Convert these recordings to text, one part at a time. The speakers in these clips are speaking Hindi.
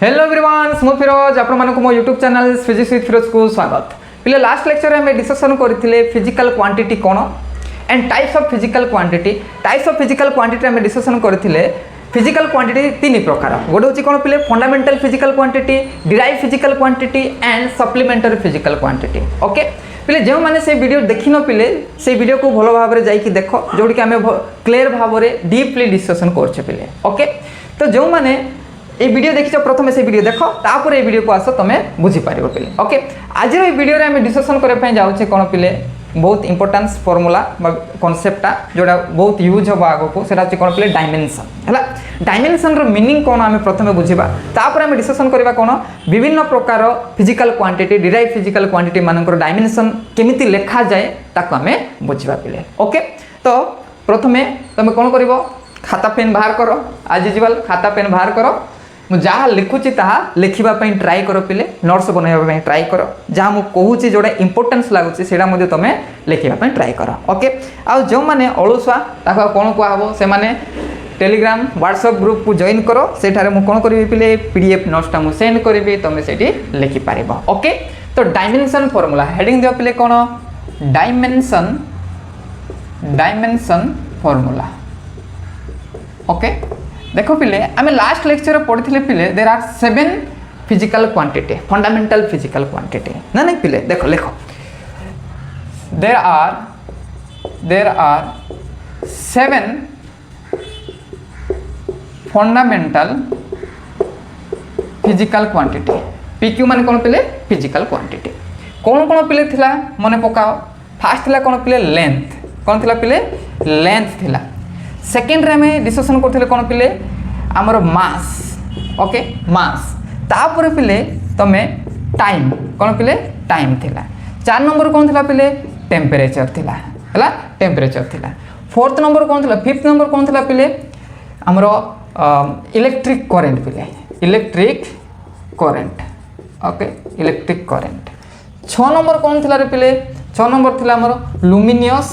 हेलो एवरीवन मु फिरोज आपण मानक मो YouTube channel physics with Firoz को स्वागत। पिले लास्ट लेक्चर में डिस्कशन करथिले फिजिकल क्वांटिटी कोन and types of physical quantity में डिस्कशन करथिले। फिजिकल क्वांटिटी तीन प्रकार गोटे हूँ कौन पिले fundamental physical quantity, derive physical quantity and supplementary physical quantity. Okay पिले जो मैंने से वीडियो देखी न पिले से वीडियो को भल भाव में जाइए देख जोटी आम क्लियर भाव में डीपली डिस्कशन करछे पिले। ओके तो जो मैंने ये वीडियो देखिए प्रथम से वीडियो देख तापर ये वीडियो को आस तुम बुझीपार पिले। ओके आज वीडियो में आम डिस्कसन करने जाऊे कौन पिले बहुत इंपोर्टेंस फॉर्मूला कॉन्सेप्टा जोड़ा बहुत यूज हम आग को सेटा कौन पिले डायमेंशन है। डायमेंशन मीनिंग कौन आम प्रथम बुझा तापर आम डिस्कसन करवा कौन विभिन्न प्रकार physical quantity derive physical quantity मानकर डायमेंशन केमिति लेखा जाए ताको आम बुझा पिले। ओके तो प्रथमे तुम कौन कर खाता पेन बाहर कर आज यूजुअल खाता पेन बाहर कर मु जहाँ लिखुची ताहा लिखिबापई ट्राई कर पिले नोट्स बनवाई ट्राई कर जहाँ मुझे कहूँ जोड़ा इंपोर्टेंस लगुच से तुम लिखापी ट्राई कर। ओके आ जो मैंने अलुआ ताको कौन कहब से मैंने टेलीग्राम व्हाट्सएप ग्रुप को जॉइन करो सेठारे मु कौन करी पिले पीडीएफ नोट्सटा मुझे सेंड करी तुम से लिखिपार। ओके तो डायमेंशन फॉर्मूला हेडिंग दिया पिले कौन डायमेंशन फॉर्मूला। ओके देखो पिले आम लास्ट लेक्चर पढ़ी पिले there are 7 physical quantity fundamental physical quantity ना नहीं पिले देखो लिखो there are 7 fundamental physical quantity PQ मान कौन पिले फिजिकल क्वांटिटी कौन कौन पिले थिला मने पकाओ। फास्ट थिला कौन पिले लेंथ कौन थिला पिले लेंथ थिला। सेकेंड रे में डिस्कशन करथिले कौन पिले आमर मास। ओके मास तापर पिले तमे टाइम कौन पिले टाइम थिला। 4 नंबर कौन थिला पिले टेम्परेचर थिला हैला टेम्परेचर थिला। 4th नंबर कौन थिला 5th नंबर कौन थिला पिले आमर इलेक्ट्रिक करेंट पिले electric current. Okay electric current. 6 number कौन थिला रे पिले 6 नंबर थिला आमर luminous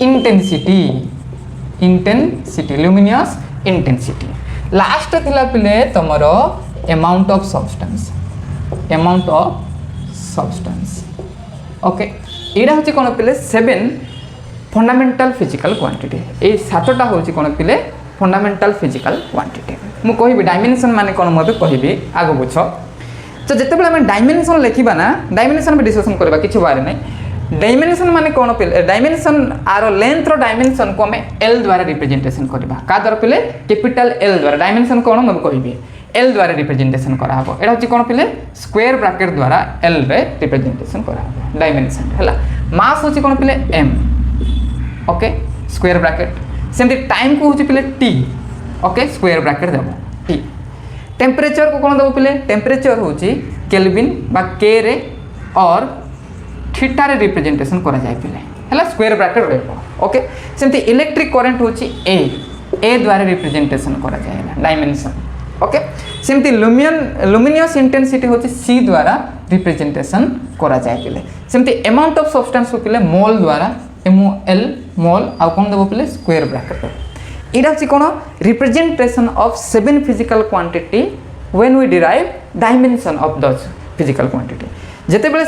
intensity luminous intensity. Last थिला पिले तमरो अमाउंट ऑफ सब्सटेंस। ओके एटा होची कोन पिले 7 फंडामेंटल फिजिकल क्वांटिटी ए 7टा होची कोन पिले फंडामेंटल फिजिकल क्वांटिटी। मु कहिबी डायमेंशन माने कोन मते कहिबी आगो बुझ तो जते बेले हम डायमेंशन लेखिबा ना डायमेंशन में डिस्कशन करबा किछ बारे नै। डायमेंशन माने कौन पिले डायमेंशन आर लेंथ रो डायमेंशन को हमें एल द्वारा रिप्रेजेंटेशन करबा का द्वारा पिले कैपिटल एल द्वारा डायमेंशन कौन मैं कहबी एल द्वारा रिप्रेजेंटेशन करा हबो। एटा होची कौन पिले स्क्वायर ब्रैकेट द्वारा एल रे रिप्रेजेंटेशन करा हबो डायमेंशन हैला। मास होची कौन पिले एम। ओके स्क्वायर ब्रैकेट सेमती टाइम को होची पिले टी। ओके स्क्वायर ब्रैकेट देबो टी। टेम्परेचर को कौन देबो पिले टेम्परेचर होची केल्विन बा के रे और थीटा रे रिप्रेजेंटेशन करा जाय पिले हैला स्क्वायर ब्रैकेट रहबो। ओके सेमती इलेक्ट्रिक करंट होची ए द्वारा रिप्रेजेंटेशन करा जाय डायमेंशन। ओके सेमती लुमिनियस इंटेंसिटी होची सी द्वारा रिप्रेजेंटेशन करा जाय पिले। सेमती अमाउंट ऑफ सब्सटेंस पिले मोल द्वारा MOL मोल आ कोन देबो पिले स्क्वायर ब्रैकेट। इडा होची कोन representation of 7 physical quantity when we derive dimension of those physical quantity. जिते बड़े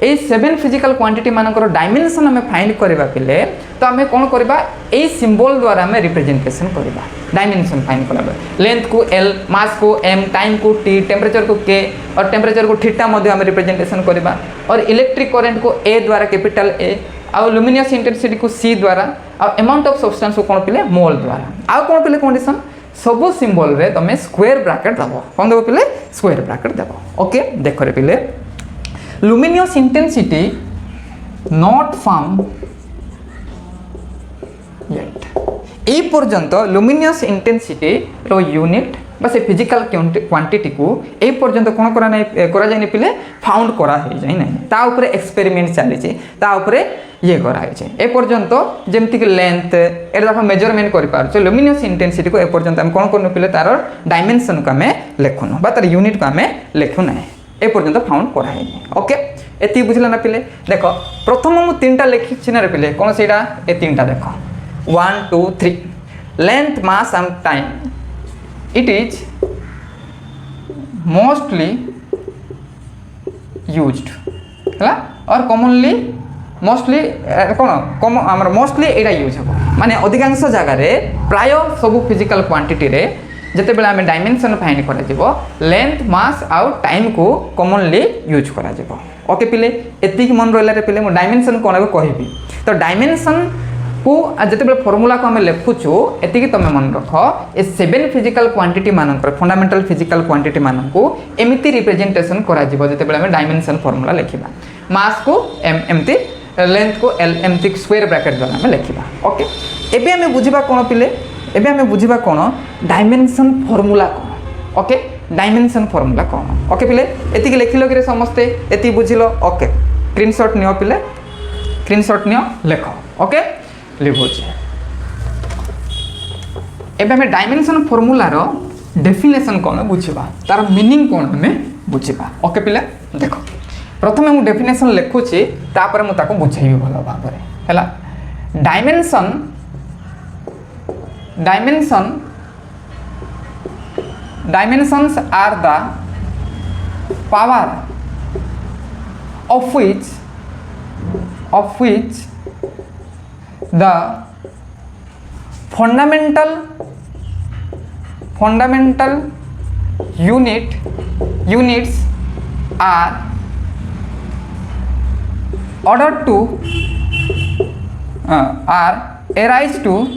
ये 7 फिजिकल क्वांटिटी मानकर डायमेंशन आम फाइंड करवा पिले तो आम कौन करवा ये सिंबल द्वारा आम रिप्रेजेंटेशन करवा डायमेंशन फाइंड करवा। लेंथ को एल मास को एम टाइम को टी टेम्परेचर को के और टेम्परेचर को थीटा आम रिप्रेजेंटेशन करवा और इलेक्ट्रिक करंट को ए द्वारा कैपिटल ए आ लुमिनियस इंटेंसिटी को सी द्वारा और अमाउंट ऑफ सब्सटेंस को कौन पिले मोल द्वारा आ कौन पिले कंडीशन सब सिंबल रे तुम स्क्वायर ब्रैकेट दब कौन देव पिले स्क्वायर ब्रैकेट दब। ओके देख रे पिले luminous intensity not found yet ए पर्यंत लुमिनियस इंटेंसिटी रो यूनिट बा से फिजिकल क्वांटिटी को ए पर्यंत कोन करा जाय पिले फाउंड करा हे जाय नै ता ऊपर एक्सपेरिमेंट चली छै ता ऊपर ये करा हे छै ए पर्यंत जेमति कि लेंथ एटा देखो मेजरमेंट करि पार छै लुमिनियस इंटेंसिटी को ए पर्यंत हम कोन करनु पिले तार डायमेंशन को हमें लेखुनु बा तार यूनिट को हमें लेखु नै ए पर्यंत फाउंड करा हे। ओके एति बुझला ना पिले देखो प्रथम मु 3टा लिखि ना रे पिले कोन सेटा ए 3टा देखो 1 2 3 length mass and time it is mostly used है और कॉमनली मोस्टली कौन आम मोस्टली यहाँ यूज हम माने अधिकांश जगार प्राय सब फिजिकल क्वांटिटी रे जिते बेले आम डायमेंशन फाइंड करा लेंथ मास आउ टाइम को कॉमनली यूज करा ओके पिले एतिक मन रहा रे पिले मु डायमेंशन कौन कहबी तो डायमेंशन को जिते फर्मूला को आम लिखुचु एति तुम मन रख ए 7 फिजिकल क्वांटिटी मानक फंडामेंटल फिजिकल क्वांटिटी मानक एमती रिप्रेजेंटेशन करा जिते बेले आम डायमेंशन फर्मूला लिखा मास को एमती लेंथ को एल एमती स्क्वायर ब्रैकेट द्वारा आम लिखा ओके एबे आम बुझा कौन पिले एबे आम बुझा कौन डायमेंशन फर्मूला कौन ओके डायमेंशन फर्मूला कौन ओके पिले एति लिखिल कि समस्ते एति बुझिल ओके स्क्रीनशॉट नियो पिले स्क्रीनशॉट नियो लेख ओके लिखुचे एबे हमें डायमेंशन फर्मूलार डेफिनेशन कौन बुझा तार मीनिंग कौन हमें बुझा ओके पिले देख प्रथम मुझे डेफिनेशन लिखुची तापर मुझे बुझेबी भल भाव है dimension dimensions are the power of which the fundamental units are ordered to are arise to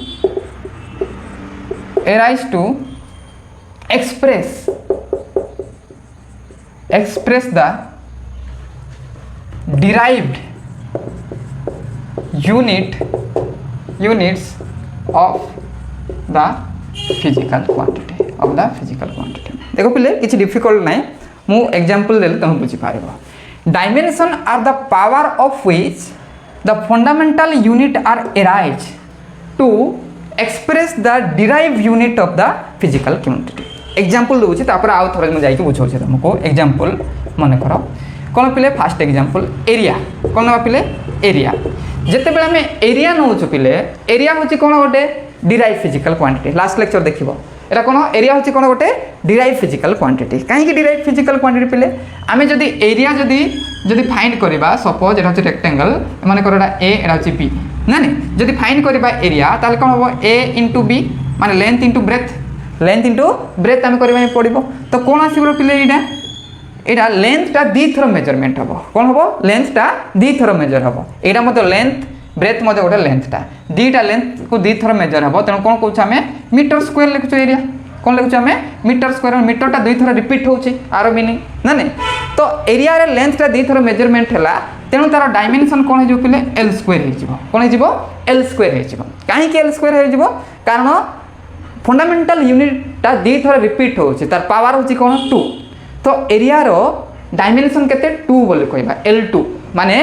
express the derived units of the physical quantity देखो पिले किसी डिफिकल्ट ना मु एग्जांपल देले तुम बुझी पारिबो dimension are the power of which the fundamental unit are arise to express the derive unit of the physical quantity example दूची तापर आउ थोड़ा मु जाई के बुझौछि तुमको एग्जांपल मन करो कौन पिले फास्ट एग्जांपल एरिया कौन ना पिले एरिया जिते बेले आम एरिया नौचु पिले एरिया हूँ कौन गोटे derive physical quantity last lecture देखो एटा कौन एरिया हूँ कौन गोटे डिराइव फिजिकल क्वांटिटी कहीं डिराइव फिजिकल क्वांटिटी पिले आम जदि एरिया जदि फाइंड करवा सपोज एटा हूँ रेक्टेंगल माने कर ए एटा हूँ बी ना नहीं जदि फाइंड करवा एरिया ताले कौन हम ए इंटू बी माने लेंथ इंटू ब्रेथ आम करवा पड़ो तो कौन आसो पिले यहाँ लेंथटा दी थर मेजरमेंट हम कौन हम लेंथटा दी थर मेजर हम यहाँ मतलब लेंथ ब्रेथ मध्य गोटे लेंथटा दीटा लेंथ को दी थर मेजर हम तेणु कौन कौन आम मीटर स्क्वायर लिखुचे एरिया कौन लिखुचे आम मीटर स्क्वायर मीटरटा दुई थर रिपीट होची आर मीनिंग ना नहीं तो एरिया रे लेंथटा दी थर मेजरमेंट है तेणु तार डायमेंशन कौन हो पिले एल स्क्वायर हो कौन हो एल स्क्वायर हो कहीं एल स्क्वायर हो कारण फंडामेंटल यूनिटा दी थर रिपीट होची तार पावर होची कौन 2 तो एरिया रो डायमेंशन केते 2 बोले कहबा L2 माने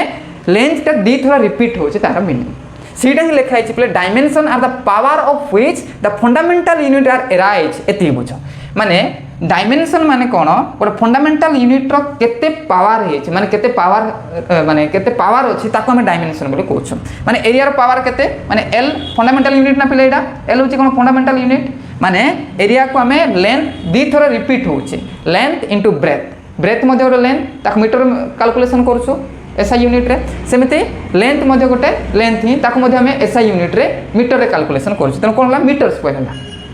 लेंथटा दी थोड़ा रिपीट होचे तार मीनिंग सीटा ही लिखा है dimension are the power of which the fundamental unit are arise एति बुझ माने डायमेंशन माने कोन गोटे फंडामेंटल यूनिट रो केते पावर हेछि माने केते पावर अछि ताको हम डायमेंशन बोले कहउछ माने एरिया रो पावर केते माने L फंडामेंटल यूनिट ना पिले एडा L होछि कोन फंडामेंटल यूनिट माने एरिया को आम लेंथ दी थर रिपीट होचे लेंथ इंटू ब्रेथ मध्य गोटे लेंथ ताक मीटर कैलकुलेशन करूँ एसआई यूनिट रे सेमती लेंथ मध्य गोटे लेंथ ही ताक मध्य आम एसआई यूनिट रे मीटर रे कैलकुलेशन करूँ तेणु कौन है मीटर स्क्वायर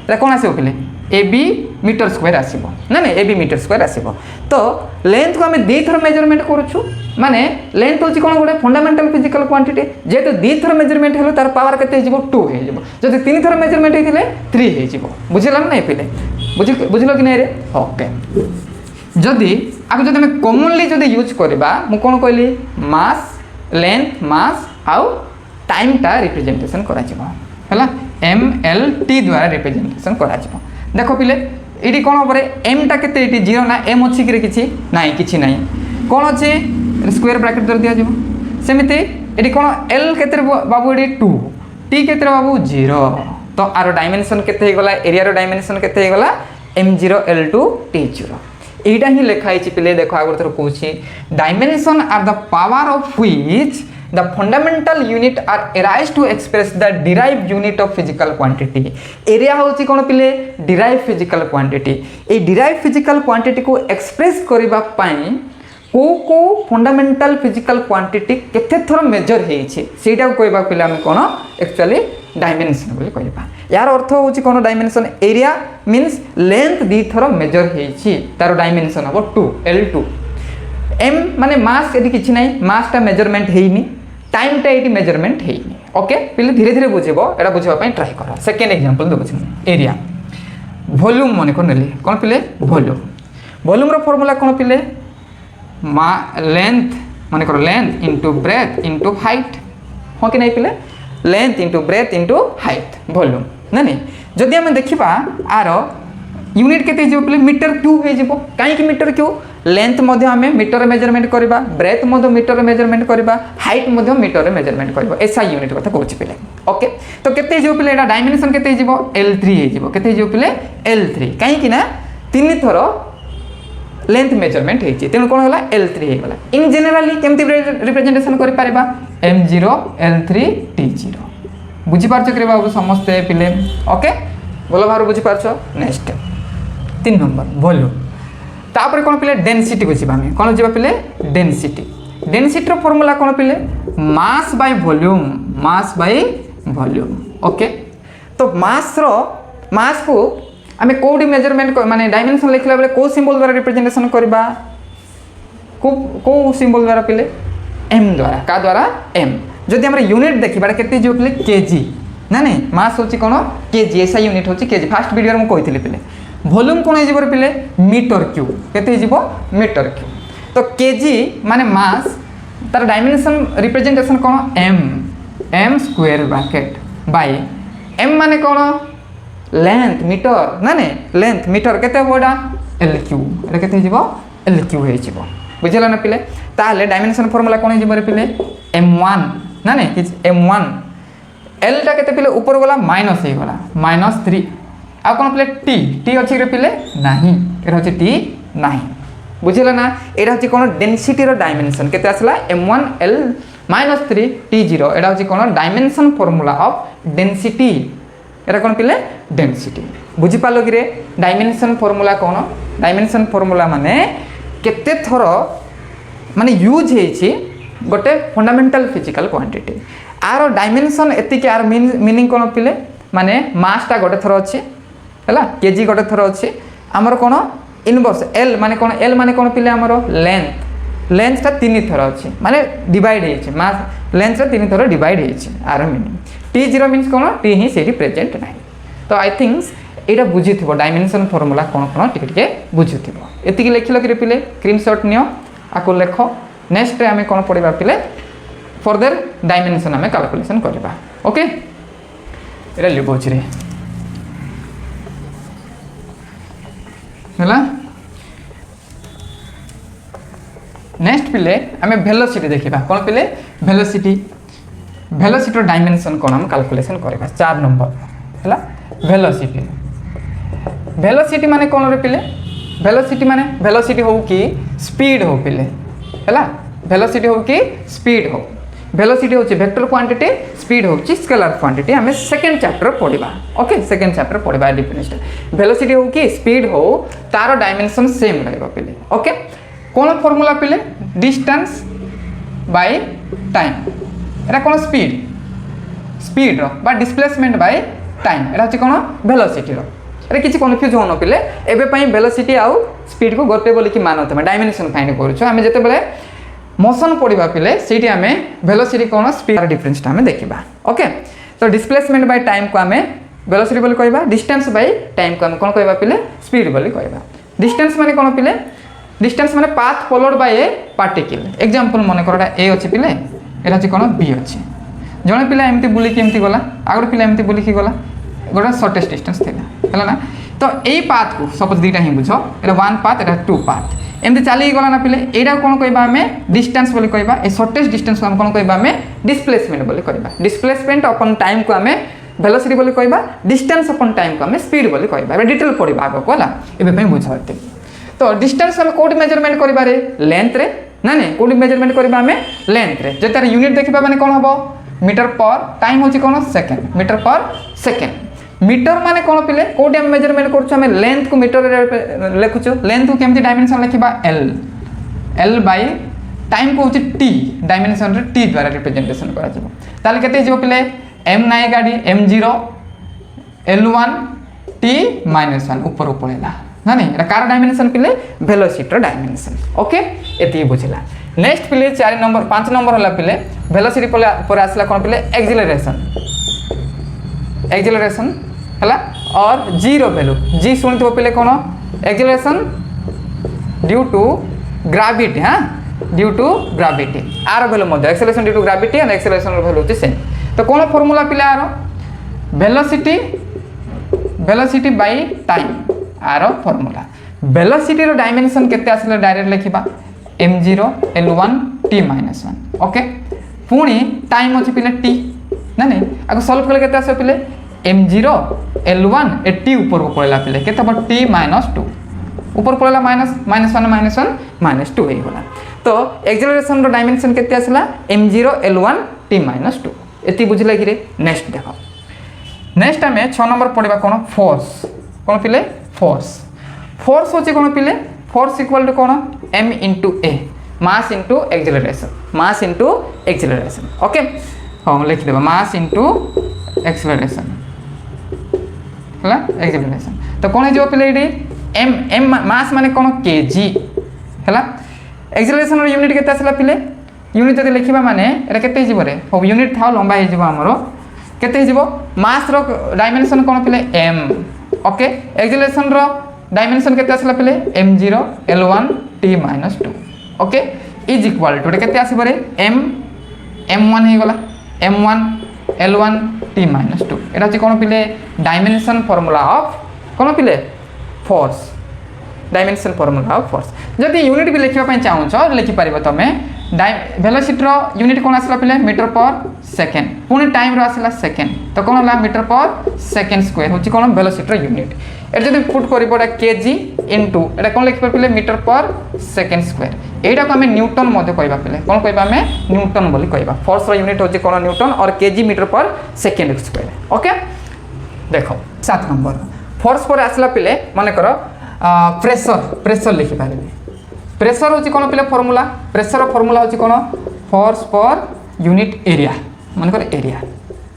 है कौन आसो पिले ए बी मीटर स्क्वायर आसो ना नहीं ए बी मीटर स्क्वायर आसो तो लेंथ को आम दी थर मेजरमेंट करूँ माने लेंथ होची कौन गोटे फंडामेंटल फिजिकल क्वांटिटी जेहेतु दी थर मेजरमेंट हेलो तार पावर केते हो 2 हो जब 3 थर मेजरमेंट होते 3 हो बुझिला ना पिले बुझिल कि नहीं रे ओके जदि आगे जब आम कॉमनली जब यूज करवा मु कौन कहली मास लेंथ मास आउ टाइमटा रिप्रेजेंटेशन करा MLT द्वारा रिप्रेजेंटेशन करा देख पिले ये कौन हम एमटा के जीरो ना एम अच्छी कि ना कि ना कौन अच्छे स्क्वायर ब्रैकेट द्वारा दिया सेमती ये कौन एल के बाबू ये 2 टी के बाबू 0 तो आर डायमेंशन के एरिया डायमेंशन के M0L2 T0 यहाँ ही लिखाई पिले देख आगे थर कौन dimension are the power of which the fundamental unit are arise to express the derive unit of physical quantity area होची कोन पिले डिराइव फिजिकल क्वांटिटी ए डिराइव फिजिकल क्वांटिटी को एक्सप्रेस करबा पई को फंडामेंटल फिजिकल क्वांटिटी केते थोर मेजर हेछि सेटा कहबा पिले हम कोन एक्चुअली डायमेंशन बोली कहबा यार अर्थ होची कोन डायमेंशन एरिया मींस लेंथ दी थोर मेजर हेछि तार डायमेंशन हो 2 L2 m माने मास एटी किछि नै मास ता मेजरमेंट हेइनी टाइम ता एटी मेजरमेंट हेइनी ओके पिले धीरे धीरे बुझिबो एटा बुझिबा पई ट्राई करो सेकंड एग्जांपल दबछि एरिया वॉल्यूम माने कोन नेली कोन पिले वॉल्यूम रो फार्मूला कोन पिले लेंथ माने करो length into breadth into height हो कि नहीं पिले length into breadth into height volume नहीं जदि हम देखिबा आरो यूनिट केते जो पिले मीटर क्यूब हे जिवो काई कि मीटर क्यूब लेंथ मध्ये हमें मीटर मेजरमेंट करबा ब्रेथ मध्ये मीटर मेजरमेंट करबा हाइट मध्ये मीटर मेजरमेंट करबा एसआई यूनिट कथा कहूची पिले ओके तो केते जो पिले एटा डायमेंशन केते जिवो L3 हे जिवो केते जो पिले L3 काई कि ना तीन थरो लेंथ मेजरमेंट हेछि तेनु कोन होला L3 हे गला इन जनरली केमति रिप्रेजेंटेशन करि पारेबा m0 L3 t0 बुझी पारछ करे बाबू समस्त पिले ओके बोलो भार बुझी पारछ नेक्स्ट 3 नंबर वॉल्यूम तापर कोन पिले डेंसिटी को जिबा में कोन जिबा पिले डेंसिटी रो फार्मूला कोन पिले मास बाय वॉल्यूम ओके तो मास को आमे कोडी मेजरमेंट माने डायमेंशन लिखला बेले को सिंबल द्वारा रिप्रेजेंटेशन करबा को सिंबल द्वारा पिले m द्वारा का द्वारा m जदि हमर यूनिट देखिबा केते जो पिले केजी ना नहीं मास होची कोन केजी ऐसा यूनिट होची केजी फर्स्ट वीडियो रे म कहितली पिले वॉल्यूम कोन हिजो पिले मीटर क्यूब केते हिजो मीटर क्यूब तो केजी माने मास तार डायमेंशन रिप्रेजेंटेशन कोन m square bracket by m माने कोन लेंथ मीटर ना नहीं लेंथ मीटर केते होडा L क्यूब एटा केते हिजो L क्यूब हे जिवो बुझला ना पिले ताले डायमेंशन फार्मूला कोन हिजो पिले m1 ना नहीं m1 L टा केते पिले ऊपर गला माइनस हे गला -3 आ कोन पिले t अछि रे पिले नाही एटा अछि t नाही बुझला ना एटा अछि कोन डेंसिटी रो डायमेंशन केते आसला m1 L -3 t0 एटा अछि कोन डायमेंशन फार्मूला ऑफ डेंसिटी एटा कोन पिले डेंसिटी बुझी पालो कि रे डायमेंशन फार्मूला कोन डायमेंशन फार्मूला माने केते थरो माने यूज हेछि गोटे फंडामेंटल फिजिकल क्वांटिटी आरो डायमेंशन एति के आर मीनिंग कोन पिले माने मास ता गोटे थरो अछि हला केजी गोटे थरो अछि हमर कोन इनवर्स L माने कोन पिले हमर लेंथ ता तीन थरो अछि माने डिवाइड हेछि मास लेंथ ता तीन थरो डिवाइड हेछि आर मीनिंग t0 मींस कोन t ही सेठी प्रेजेंट नाही तो आई थिंक्स एटा बुझिथिबो डायमेंशन फार्मूला कोन टिके टिके बुझिथिबो एति के लेखिलो कि पिले स्क्रीनशॉट नियो आको लेखो नेक्स्ट रे हमें कोन पढिबा पिले फर्दर डायमेंशन हमें कैलकुलेशन करबा ओके एटा लिखोछि रे हला नेक्स्ट पिले हमें वेलोसिटी देखिबा कोन पिले वेलोसिटी रो डायमेंशन कोन हम कैलकुलेशन करबा 4 नंबर हला वेलोसिटी माने कोन रे पिले वेलोसिटी हो कि स्पीड हो पिले हला वेलोसिटी हो कि स्पीड हो वेलोसिटी होची वेक्टर क्वांटिटी स्पीड होची स्केलर क्वांटिटी हमें सेकंड चैप्टर पढिबा ओके सेकंड चैप्टर पढिबा डेफिनेशन वेलोसिटी हो कि स्पीड हो तारो डायमेंशन सेम रहबा पिले ओके कोन फार्मूला पिले डिस्टेंस बाय टाइम एटा कोन स्पीड रो बा डिस्प्लेसमेंट बाय टाइम एटा अछि कोन वेलोसिटी रो अरे किछि कन्फ्यूज होनो पिले एबे पई वेलोसिटी आउ स्पीड को गोटे बोली कि मान तमे डायमेंशन फाइंड करूछ हमें जते बेले मोशन पढिबा पिले सेठी हमें वेलोसिटी कोन स्पीड डिफरेंस ता हमें देखिबा ओके तो डिस्प्लेसमेंट बाय टाइम को हमें वेलोसिटी बोली कहबा डिस्टेंस बाय टाइम को हमें कोन कहबा पिले स्पीड बोली कहबा डिस्टेंस माने कोन पिले डिस्टेंस माने path followed by A particle example माने करडा ए अछि पिले एटा अछि कोन बी अछि जने पिला एमती बुली कि एमती गला आगो पिला एमती बुली कि गला गोटा शॉर्टेस्ट डिस्टेंस थिला हला ना तो एई पाथ को सपोज दीटा ही बुझो एटा one path Etah to path एमती चली गला ना पिले एटा कोन कहबा हमें डिस्टेंस बोली कहबा ए शॉर्टेस्ट डिस्टेंस को हम कोन कहबा हमें डिस्प्लेसमेंट बोली कहबा डिस्प्लेसमेंट अपन टाइम को हमें वेलोसिटी बोली कहबा डिस्टेंस अपन टाइम को हमें स्पीड बोली कहबा एबे डिटेल पढिबा आगो कोला एबे पई बुझाते तो डिस्टेंस हम कोड मेजरमेंट करबा रे लेंथ रे ना नहीं कौटी मेजरमेंट करवा आम लेंथ रे जो तार यूनिट देखा मैंने कौन हम मीटर पर टाइम हूँ कौन सेकेंड मीटर पर सेकेंड मीटर माने कौन पिले कौटी आम मेजरमेंट कर लेंथ को मीटर लिखुचु लेंथ को केमती डायमेंशन लिखा एल एल बाय टाइम को हूँ टी डायमेंशन रे टी द्वारा रिप्रेजेंटेशन करा पिले एम नाए गाड़ी m0 l1 t -1 ऊपर पड़ेगा ना नहीं कार डायमेंशन पिले वेलोसिटी डायमेंशन ओके एति बुझला नेक्स्ट पिले 4 नंबर 5 नंबर होला पिले वेलोसिटी पर आसला कोन पिले एक्सेलरेशन हला और जीरो वैल्यू जी सुनतो पिले कोन एक्सेलरेशन ड्यू टू ग्रेविटी हां ड्यू टू ग्रेविटी आर वैल्यू मध्य acceleration due to gravity and acceleration value होती सेम तो कोन फार्मूला पिले आर वेलोसिटी बाय टाइम आर फार्मूला वेलोसिटी रो डायमेंशन केते आसले डायरेक्ट लिखिबा m0 l1 t -1 ओके पुणी टाइम अछि पिले t ना नहीं आगो सॉल्व करले केते आसे पिले m0 l1 ए t ऊपर को पड़ला पिले केते अब t -2 ऊपर पड़ला -1 -2 हे होला तो एक्सेलरेशन रो डायमेंशन केते आसला m0 l1 t -2 एति बुझले कि रे नेक्स्ट देखो नेक्स्ट हमें 6 नंबर पढ़िबा कोन फोर्स कोन पिले फोर्स होची कोन पिले फोर्स इक्वल टू कोन m into a mass into acceleration okay हम लिख देबा मास into एक्सेलरेशन हला एक्सेलरेशन तो कोन जो पिले इडी m मास माने कोन kg हला एक्सेलरेशन रो यूनिट केते आसला पिले यूनिट जदि लिखिबा माने एटा केते हिजबो रे हो यूनिट था लंबा हिजबो हमरो केते हिजबो मास रो डायमेंशन कोन पिले m ओके एक्सेलरेशन रो डायमेंशन केते आसला पिले m0 l1 t -2 okay is equal to केते आसीबो रे m1 हे गला m1 l1 t -2 एटा छि कोन पिले डायमेंशन फार्मूला ऑफ कोन पिले force dimension formula of force जदि यूनिट भी लिखिबा पय चाहू छ लिखि परिबो तमे वेलोसिटी रो यूनिट कोन आसला पिले मीटर पर सेकेंड पुनी टाइम रो आसला सेकेंड तो कोन होला मीटर पर सेकेंड स्क्वायर होची कोन वेलोसिटी रो यूनिट एटा जदि पुट करिबो केजी इनटू एटा कोन लिखि पिले मीटर पर सेकेंड स्क्वायर एटा को हमें न्यूटन मध्ये कहबा पिले कोन कहबा हमें न्यूटन बोली कहबा फोर्स रो यूनिट होची कोन न्यूटन और केजी मीटर पर सेकेंड स्क्वायर ओके देखो 7 नंबर फोर्स पर आसला पिले माने करो प्रेशर लिखि पारिबे प्रेशर होची कोन पिले फार्मूला प्रेशर फार्मूला होची कोन फोर्स पर यूनिट एरिया मन कर एरिया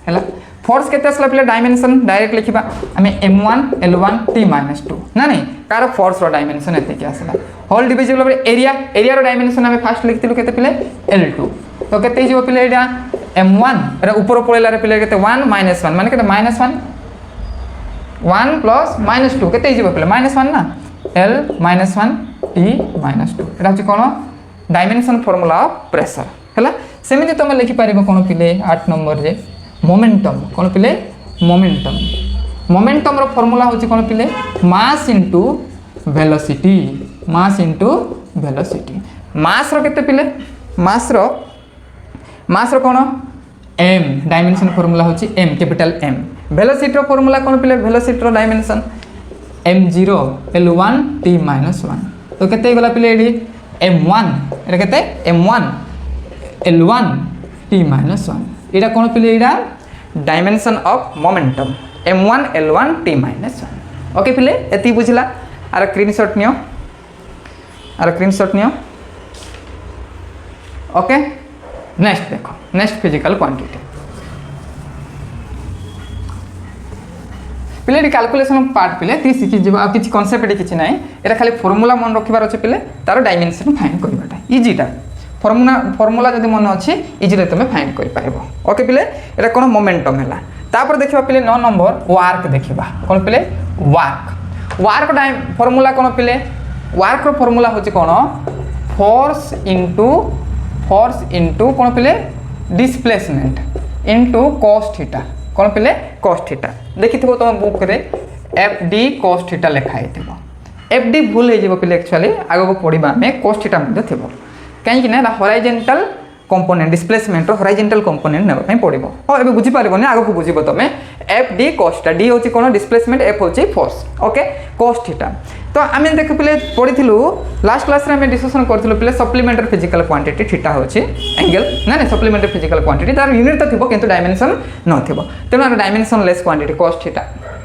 हैला फोर्स केते असला पिले डायमेंशन डायरेक्ट लिखिबा हमें m1 l1 t -2 ना नहीं कार फोर्स रो डायमेंशन एते के असला होल डिविजिबल बाय एरिया रो डायमेंशन हमें फास्ट लिखतिलु केते पिले l2 तो केते हिजो पिले एटा m1 एरा ऊपर पळेला रे पिले केते 1 -1 माने केते -1 1 + -2 केते हिजो पिले -1 ना l -1 t -2 एटा छि कोन डायमेंशन फार्मूला ऑफ प्रेशर हैला सेमिति तमे लिखि पारिबो कोन पिले 8 नंबर रे मोमेंटम कोन पिले मोमेंटम रो फार्मूला होछि कोन पिले मास इनटू वेलोसिटी मास रो केते पिले मास रो कोन m डायमेंशन फार्मूला होछि m कैपिटल m वेलोसिटी रो फार्मूला कोन पिले वेलोसिटी रो डायमेंशन m0 l1 t -1 तो केते गला पिले एडी m1 एटा केते m1 l1 t -1 एटा कोन पिले एटा dimension of momentum m1 l1 t -1 okay पिले एति बुझला आर स्क्रीनशॉट नियो ओके नेक्स्ट देखो नेक्स्ट फिजिकल क्वांटिटी पिले कैलकुलेशन पार्ट पिले ती सिखि जिबा आ किछि कांसेप्ट किछि नै एटा खाली फार्मूला मन रखिबार अछि पिले तार डायमेंशन फाइंड करबाटा इजीटा फार्मूला जदि मन अछि इजीले तमे फाइंड करि पाइबो ओके पिले एटा कोन मोमेंटम हैला तापर देखिबा पिले 9 नंबर वर्क देखिबा कोन पिले वर्क फार्मूला कोन पिले वर्क रो फार्मूला होछि कोन फोर्स इनटू कोन पिले डिस्प्लेसमेंट इनटू cos थीटा कोन पिले cos थीटा देखिथिबो तम बुक रे fd cos थीटा लिखा हेतिबो fd भूल हे जेबो पिले एक्चुअली आगो पढिबा में cos थीटा मध्ये थिबो काहे कि ना horizontal component displacement horizontal component नेबा पई पड़िबो हो एबे बुझी पारिबोनी आगो को बुझिबो तमे एफ डी cos डी होची कोन डिस्प्लेसमेंट एफ होची फोर्स ओके cos थीटा तो आमे देख पिले पढिथिलु लास्ट क्लास रे आमे डिस्कशन करथिलु पिले सप्लीमेंटरी फिजिकल क्वांटिटी थीटा होची एंगल ना सप्लीमेंटरी फिजिकल क्वांटिटी तार यूनिट तो थिबो किंतु डायमेंशन न थिबो तेनो dimensionless quantity cos theta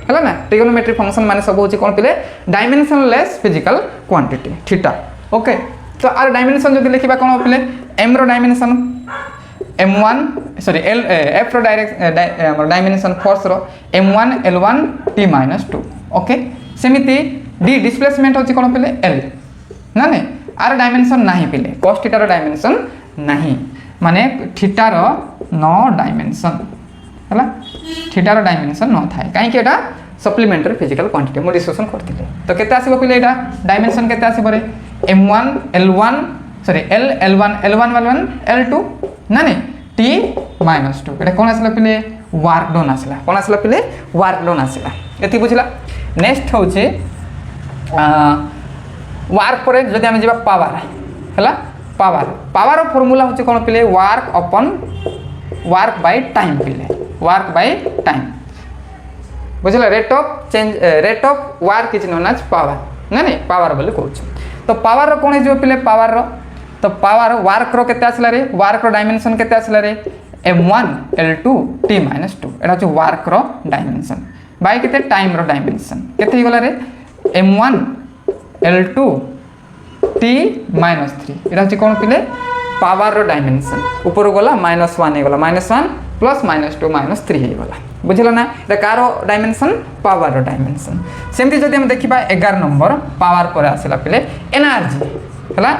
हला ना ट्रिगोनोमेट्री फंक्शन माने सब होची कोन पिले dimensionless physical quantity theta okay तो आर डायमेंशन जदि लिखिबा कोन पिले m रो dimension m1 sorry l f रो डायरेक्ट डायमेंशन फोर्स रो m1 l1 t - 2 ओके सेमिति d डिस्प्लेसमेंट होची कोन पिले l ना ने आर डायमेंशन नाही पिले cos थीटा रो डायमेंशन नाही माने थीटा रो नो डायमेंशन हला थीटा रो डायमेंशन न थाए काई कि एटा सप्लीमेंटरी फिजिकल क्वांटिटी मो डिस्कशन करथिले तो केते आसीबो पिले एटा डायमेंशन केते आसीबो रे m1 l1 sorry l l1 l1 l1 l2 ना ने t - 2 एटा कोन आसला पिले वर्क डन आसला कोन आसला पिले वर्क डन आसला एति बुझला नेक्स्ट होचे वर्क परे जदि हम जिबा पावर हला पावर रो फार्मूला होचे कोन पिले वर्क बाय टाइम पिले वर्क बाय टाइम बुझला rate of work is known as power ना नहीं पावर बोली कहूँ तो पावर रो कोन जो पिले पावर रो तो पावर वर्क रो केते आसला रे वर्क रो डायमेंशन केते आसला रे m1 l2 t - 2 एटा जो वर्क रो डायमेंशन बाय केते टाइम रो डायमेंशन केते हिगला रे m1 l2 t - 3 एटा जे कोन पिले पावर रो डायमेंशन ऊपर गला -1 हेगला -1 प्लस -2 -3 हेगला बुझला ना एटा कारो डायमेंशन पावर रो डायमेंशन सेमति जदि हम देखिबा 11 नंबर पावर पर आसिला पिले एनर्जी हला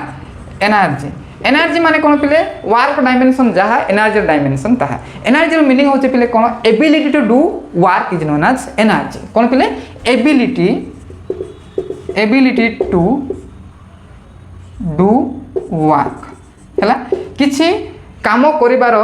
एनर्जी माने कोन पिले वर्क डायमेंशन जहा एनर्जी डायमेंशन ताहा एनर्जी रो मीनिंग होचे पिले कोन ability to do work is known as energy कोन पिले एबिलिटी टू डू वर्क हला किछि काम करिबार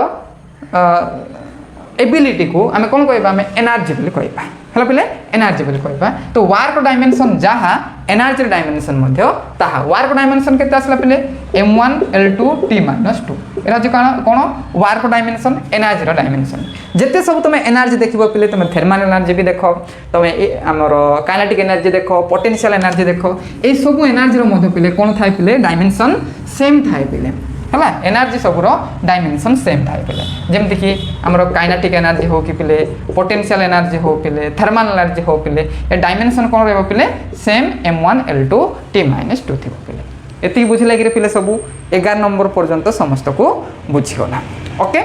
एबिलिटी को आमे कोन कहबा आमे एनर्जी बोली कहबा हला पिले एनर्जी बोली कहबा तो वर्क डायमेंशन जहा एनर्जी डायमेंशन मध्ये ताहा वर्क डायमेंशन केते आसला पिले m1 l2 t - 2 एरा जे कोन वर्क डायमेंशन एनर्जी रो डायमेंशन जेते सब तुमे एनर्जी देखिबो पिले तुमे थर्मल एनर्जी भी देखो तुमे हमर काइनेटिक एनर्जी देखो पोटेंशियल एनर्जी देखो ए सब एनर्जी रो मध्ये पिले कोन थाय पिले डायमेंशन सेम थाय पिले हला एनर्जी सबरो डायमेंशन सेम थाय पिले जेमति कि हमरो काइनेटिक एनर्जी हो कि पिले पोटेंशियल एनर्जी हो पिले थर्मल एनर्जी हो पिले ए डायमेंशन कोन रहबो पिले सेम m1 l2 t - 2 थिबो पिले एति बुझिला कि पिले सब 11 नंबर पर्यंत समस्त को बुझी गला ओके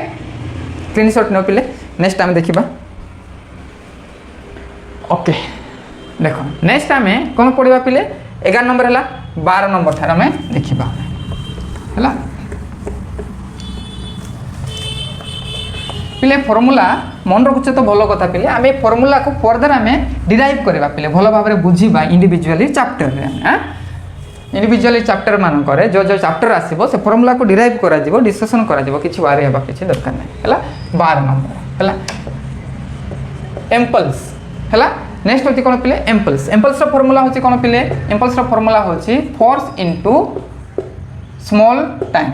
स्क्रीनशॉट न पिले नेक्स्ट टाइम देखिबा ओके देखो नेक्स्ट टाइम कोन पढिबा पिले 11 नंबर हला 12 नंबर थारा में देखिबा हला पिले फॉर्मूला मन रखुचे तो भलो कथा पिले आमे फॉर्मूला को फर्दर आमे डिराइव करबा पिले भलो भाबरे बुझीबा इंडिविजुअली चैप्टर रे हां इंडिविजुअली चैप्टर मान करे जो जो चैप्टर आसीबो से फॉर्मूला को डिराइव करा जिवो डिस्कशन करा जिवो किछि वारे हेबा किछि दरकार नै हला 12 नंबर हला इम्पल्स हला नेक्स्ट होती कोन पिले इम्पल्स रो फॉर्मूला होची कोन पिले इम्पल्स रो फॉर्मूला होची फोर्स इनटू स्मॉल टाइम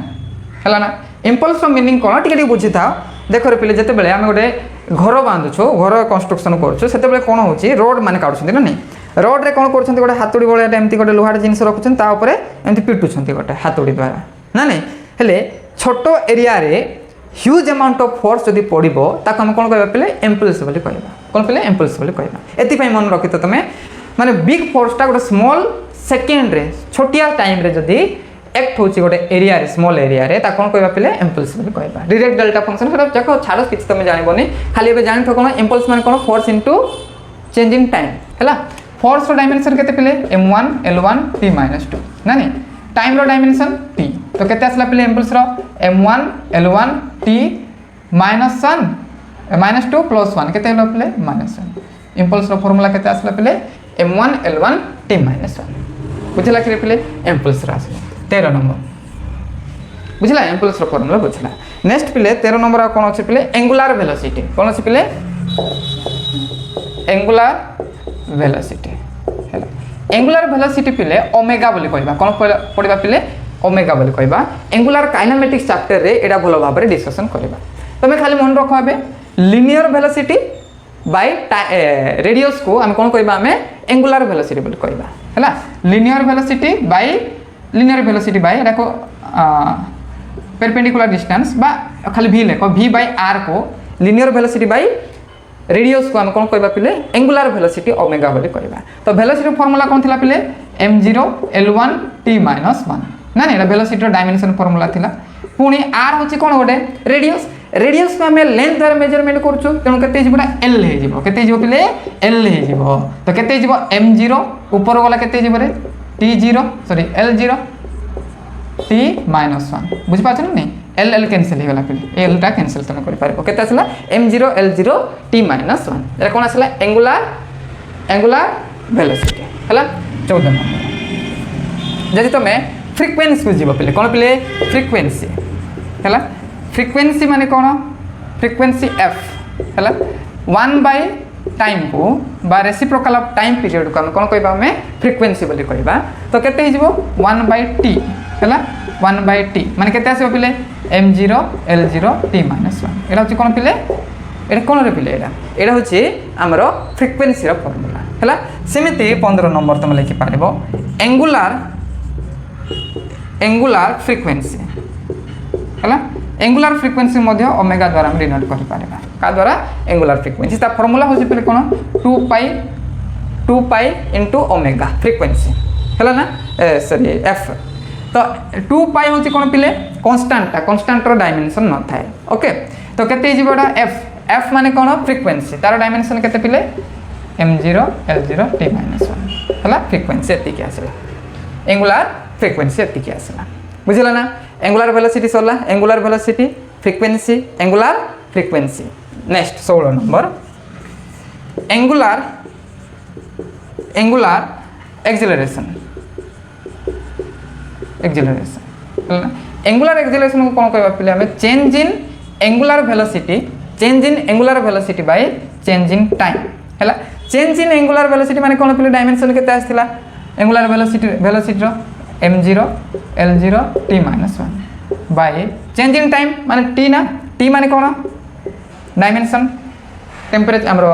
हला ना इम्पल्स रो मीनिंग कोन टिके बुझी था देखो रे पिले जते बेले हम गोटे घर बांधुछो घर कंस्ट्रक्शन करछो सेते बेले कोन होची रोड माने काढुछन्ती ना नै रोड रे कोन करछन्ती गोटे हातुडी बळे एमती गोटे लोहार जिंस रखुछन ता ऊपर एमती पिटुछन्ती गोटे हातुडी द्वारा ना नै हेले छोटो एरिया रे ह्यूज अमाउंट ऑफ फोर्स जदी पडिबो ताको हम कोन कहबा पिले इम्पल्स बोली कहबा कोन पिले इम्पल्स बोली कहबा एति पई मन रखितो तमे माने बिग फोर्स टा गोटे स्मॉल सेकेंड रे छोटिया टाइम रे जदी एक्ट होची गोटे एरिया रे स्मॉल एरिया रे ता कोन कहबा पिले इम्पल्स बोली कहबा डायरेक्ट डेल्टा फंक्शन सेटा देखो छाड़ो किछ तमे जानिबोनी खाली एबे जानि तो कोन इम्पल्स माने कोन फोर्स इनटू चेंजिंग टाइम हला फोर्स रो डायमेंशन केते पिले m1 l1 t - 2 ना नहीं टाइम रो डायमेंशन t तो केते आसला पिले इम्पल्स रो m1 l1 t -1 -2 + 1 केते हलो पिले -1 इम्पल्स रो फार्मूला केते आसला पिले m1 l1 t - 1 बुझला कि पिले इम्पल्स रो आसला 13 नंबर बुझला इम्पल्स रो फार्मूला बुझला नेक्स्ट पिले 13 नंबर कोन अछि पिले एंगुलर वेलोसिटी कोन अछि पिले एंगुलर वेलोसिटी हैला एंगुलर वेलोसिटी पिले ओमेगा बोली कहबा कोन पडिबा पिले ओमेगा बोली कहबा एंगुलर काइनेमेटिक्स चैप्टर रे एडा भलो भाबरे डिस्कशन करबा तमे खाली मन रखो एबे लिनियर वेलोसिटी बाय रेडियस को हम कोन कहबा हमें एंगुलर वेलोसिटी बोली कहबा हैला लिनियर वेलोसिटी बाय एडा को परपेंडिकुलर डिस्टेंस बा खाली v लेखो v बाय r को लिनियर वेलोसिटी बाय रेडियस को हम कोन कहबा पिले एंगुलर वेलोसिटी ओमेगा बोली कहबा तो वेलोसिटी फार्मूला कोन थिला पिले m0 l1 t - 1 ना एटा वेलोसिटी डायमेंशन फार्मूला थिला पुनी r होची कोन गोटे रेडियस को हमें लेंथ द्वारा मेजरमेंट करछु तेनु केते जिबोटा l हे जिवो केते जिवो पिले l हे जिवो तो केते जिवो m0 ऊपर वाला केते जिवो रे t0 सॉरी l0 t - 1 बुझि पाछन नै l कैंसिल हे गला पिले l टा कैंसिल तमे करि पारबो केते आसला m0 l0 t - 1 एरा कोन आसला एंगुलर वेलोसिटी हला 14 नंबर जदि तमे फ्रीक्वेंसी को जीव पिले कोन पिले फ्रीक्वेंसी हला फ्रीक्वेंसी माने कोन फ्रीक्वेंसी f हला 1 बाय टाइम को बा रेसिप्रोकल ऑफ टाइम पीरियड को हम कोन कहबा हमें फ्रीक्वेंसी बोली कहबा तो केते हिजबो 1 बाय t हला 1 बाय t माने केते आसीबो पिले m0 l0 t - 1 एटा होची कोन पिले एटा कोन रे पिले एटा होची हमरो फ्रीक्वेंसी रो फार्मूला हला सेमिति 15 नंबर तुम लिखि पारिबो एंगुलर फ्रीक्वेंसी हला एंगुलर फ्रीक्वेंसी मध्य ओमेगा द्वारा हम डिनोट कर पारिबा का द्वारा एंगुलर फ्रीक्वेंसी ता फार्मूला होची पले कोन 2 पाई इनटू ओमेगा फ्रीक्वेंसी हला ना सॉरी f तो 2 पाई होची कोन पिले कांस्टेंट रो डायमेंशन न थाए ओके तो केते जिबोडा f माने कोन फ्रीक्वेंसी तार डायमेंशन केते पिले m0 l0 t - 1 हला फ्रीक्वेंसी एति के आसला एंगुलर फ्रीक्वेंसी एति के आसला बुझिला ना एंगुलर वेलोसिटी सरला angular velocity frequency angular frequency next 16 number angular acceleration angular acceleration को कोन कहबा पिले हमें change in angular velocity by change in time हैला चेंज इन एंगुलर वेलोसिटी माने कोन पिले डायमेंशन केते आस्थिला एंगुलर वेलोसिटी रो m0 l0 t - 1 by change in time माने t ना t माने कोन डायमेंशन टेंपरेचर हमरो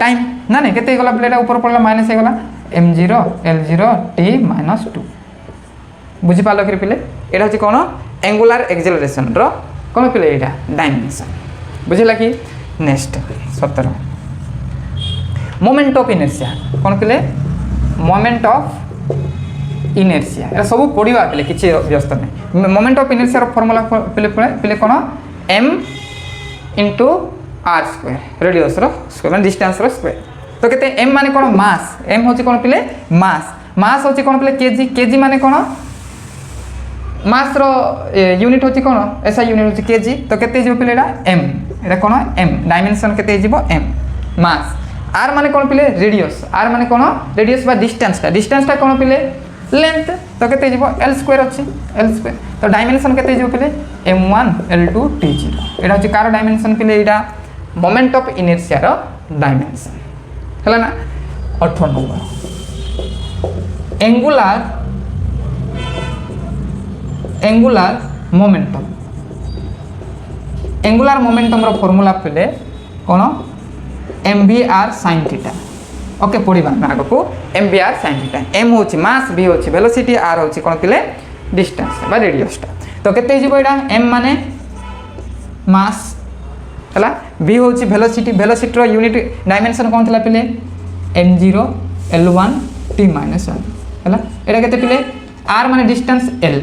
टाइम ना ने केते गला प्लेटा ऊपर पड़ला माइनस हे गला m0 l0 t - 2 बुझि पालो कि पिले एटा होची कोन एंगुलर एक्सेलरेशन रो कोन पिले एटा डायमेंशन बुझिला कि नेक्स्ट 17 मोमेंट ऑफ इनर्शिया कोन पिले मोमेंट ऑफ इनर्शिया एरा सब पढिबा पिले किछि व्यस्त नै मोमेंट ऑफ इनर्शिया रो फार्मूला पिले कोन m into r square radius रो स्क्वायर माने डिस्टेंस रो स्क्वायर तो केते m माने कोन मास m होची कोन पिले मास होची कोन पिले kg माने कोन मास रो यूनिट होची कोन ऐसा यूनिट होची kg तो केते जिवो पिले एटा m एटा कोन m डायमेंशन केते जिवो m मास r माने कोन पिले रेडियस r माने कोन रेडियस बा डिस्टेंस ता कोन पिले लेंथ तो केते जिवो l स्क्वायर अछि l स्क्वायर तो डायमेंशन केते जिवो पिले m1 l2 t0 एटा होची कार डायमेंशन पिले एटा मोमेंट ऑफ इनर्शिया रो डायमेंशन हला ना 18 नंबर एंगुलर मोमेंटम रो फार्मूला पिले कोन mvr sin थीटा ओके पढिबा ना आगो को mvr sin थीटा m होची मास v होची वेलोसिटी r होची कोन पिले डिस्टेंस बा रेडियस तो केते जिवो एटा m माने मास हला v होची वेलोसिटी रो यूनिट डायमेंशन कोन थिला पिले m0 l1 t - 1 हला एटा केते पिले r माने डिस्टेंस l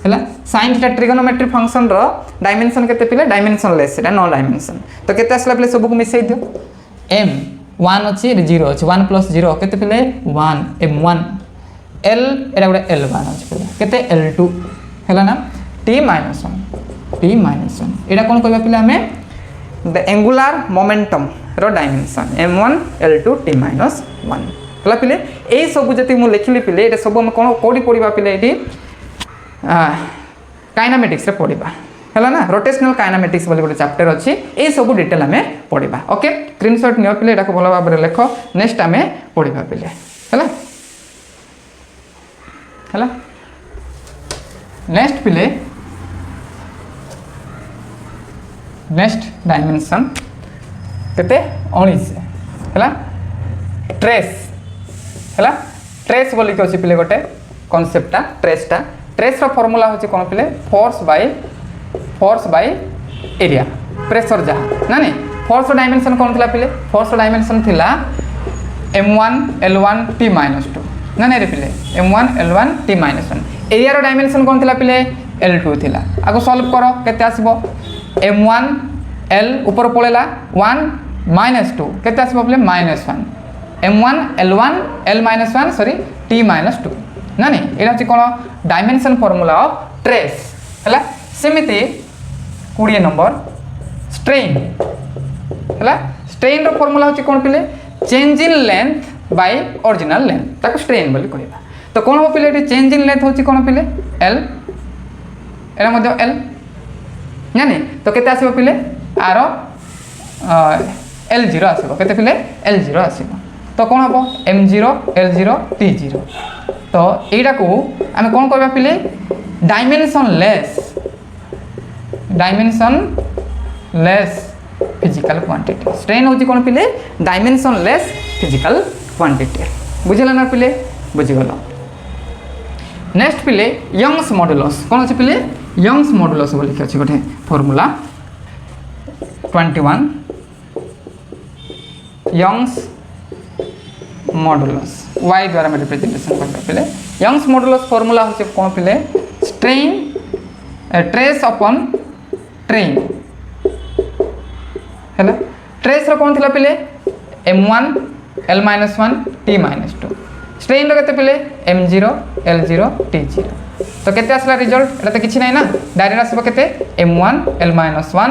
हला sin थीटा ट्रिगोनोमेट्री फंक्शन रो डायमेंशन केते पिले डायमेंशन लेस एटा नो डायमेंशन तो केते असला पिले सब को मिसै दियो m 1 अछि 0 अछि 1 + 0 केते पिले 1 m1 l एटा गोटे l1 अछि पिले केते l2 हला ना t - 1 एटा कोन कहबा पिले हमें द एंगुलर मोमेंटम रो डायमेंशन m1 l2 t - 1 हला पिले ए सब जति मु लिखिली पिले एटा सब हम कोन कोडी पढिबा पिले एटी काइनेमेटिक्स रे पढिबा हला ना रोटेशनल काइनेमेटिक्स बोली गोटे चैप्टर अछि ए सब डिटेल हमें पढिबा ओके स्क्रीनशॉट नियो पिले एटा को भलो भाबरे लेखो नेक्स्ट हमें पढिबा पिले हला नेक्स्ट पिले नेक्स्ट डायमेंशन केते 19 है ट्रेस है ट्रेस बोली कि पिले गोटे कॉन्सेप्टा ट्रेस रो फॉर्मूला होची कोन पिले फोर्स बाय एरिया प्रेशर जहाँ ना नहीं फोर्स डायमेंशन कौन थिला पिले फोर्स डायमेंशन थिला m1 l1 t -2 ना नहीं रे पिले m1 l1 t -1 एरिया रो डायमेंशन कौन थिला पिले l2 थिला आगो सॉल्व करो केते आसीबो m1 l ऊपर पळेला 1 -2 केते आसीबो पिले -1 m1 l1 l -1 sorry t -2 ना नहीं एटा छि कोन डायमेंशन फार्मूला ऑफ ट्रेस हला सेमिति 20 नंबर स्ट्रेन है स्ट्रेन रो फॉर्मूला होची कोन पिले change in length bye original length ताको स्ट्रेन बोली कहबा तो कोन हो पिले चेंज इन लेंथ होची कोन पिले l एरा मध्ये l यानी तो केते आसीबो पिले आरो l0 आसीबो केते पिले l0 आसीबो तो कोन हबो m0 l0 t0 तो एटा को आमे कोन कहबा पिले dimensionless physical quantity strain होची कोन पिले डायमेंशन लेस फिजिकल क्वांटिटी बुझिला ना पिले बुझिगलो नेक्स्ट पिले यंग्स मॉडुलस कोन अछि पिले यंग्स मॉडुलस बोली कि अछि गोटे फार्मूला 21 यंग्स मॉडुलस y द्वारा में रिप्रेजेंटेशन करबा पिले यंग्स मॉडुलस फार्मूला होछि कोन पिले स्ट्रेन ट्रेस अपॉन ट्रेन है ट्रेस रो कौन थिला पिले m1 l -1 t -2 स्ट्रेन रो केते पिले m0 l0 t0 तो केते आसला रिजल्ट एटा तो किछि नै ना डायरेक्ट आसबो केते m1 l -1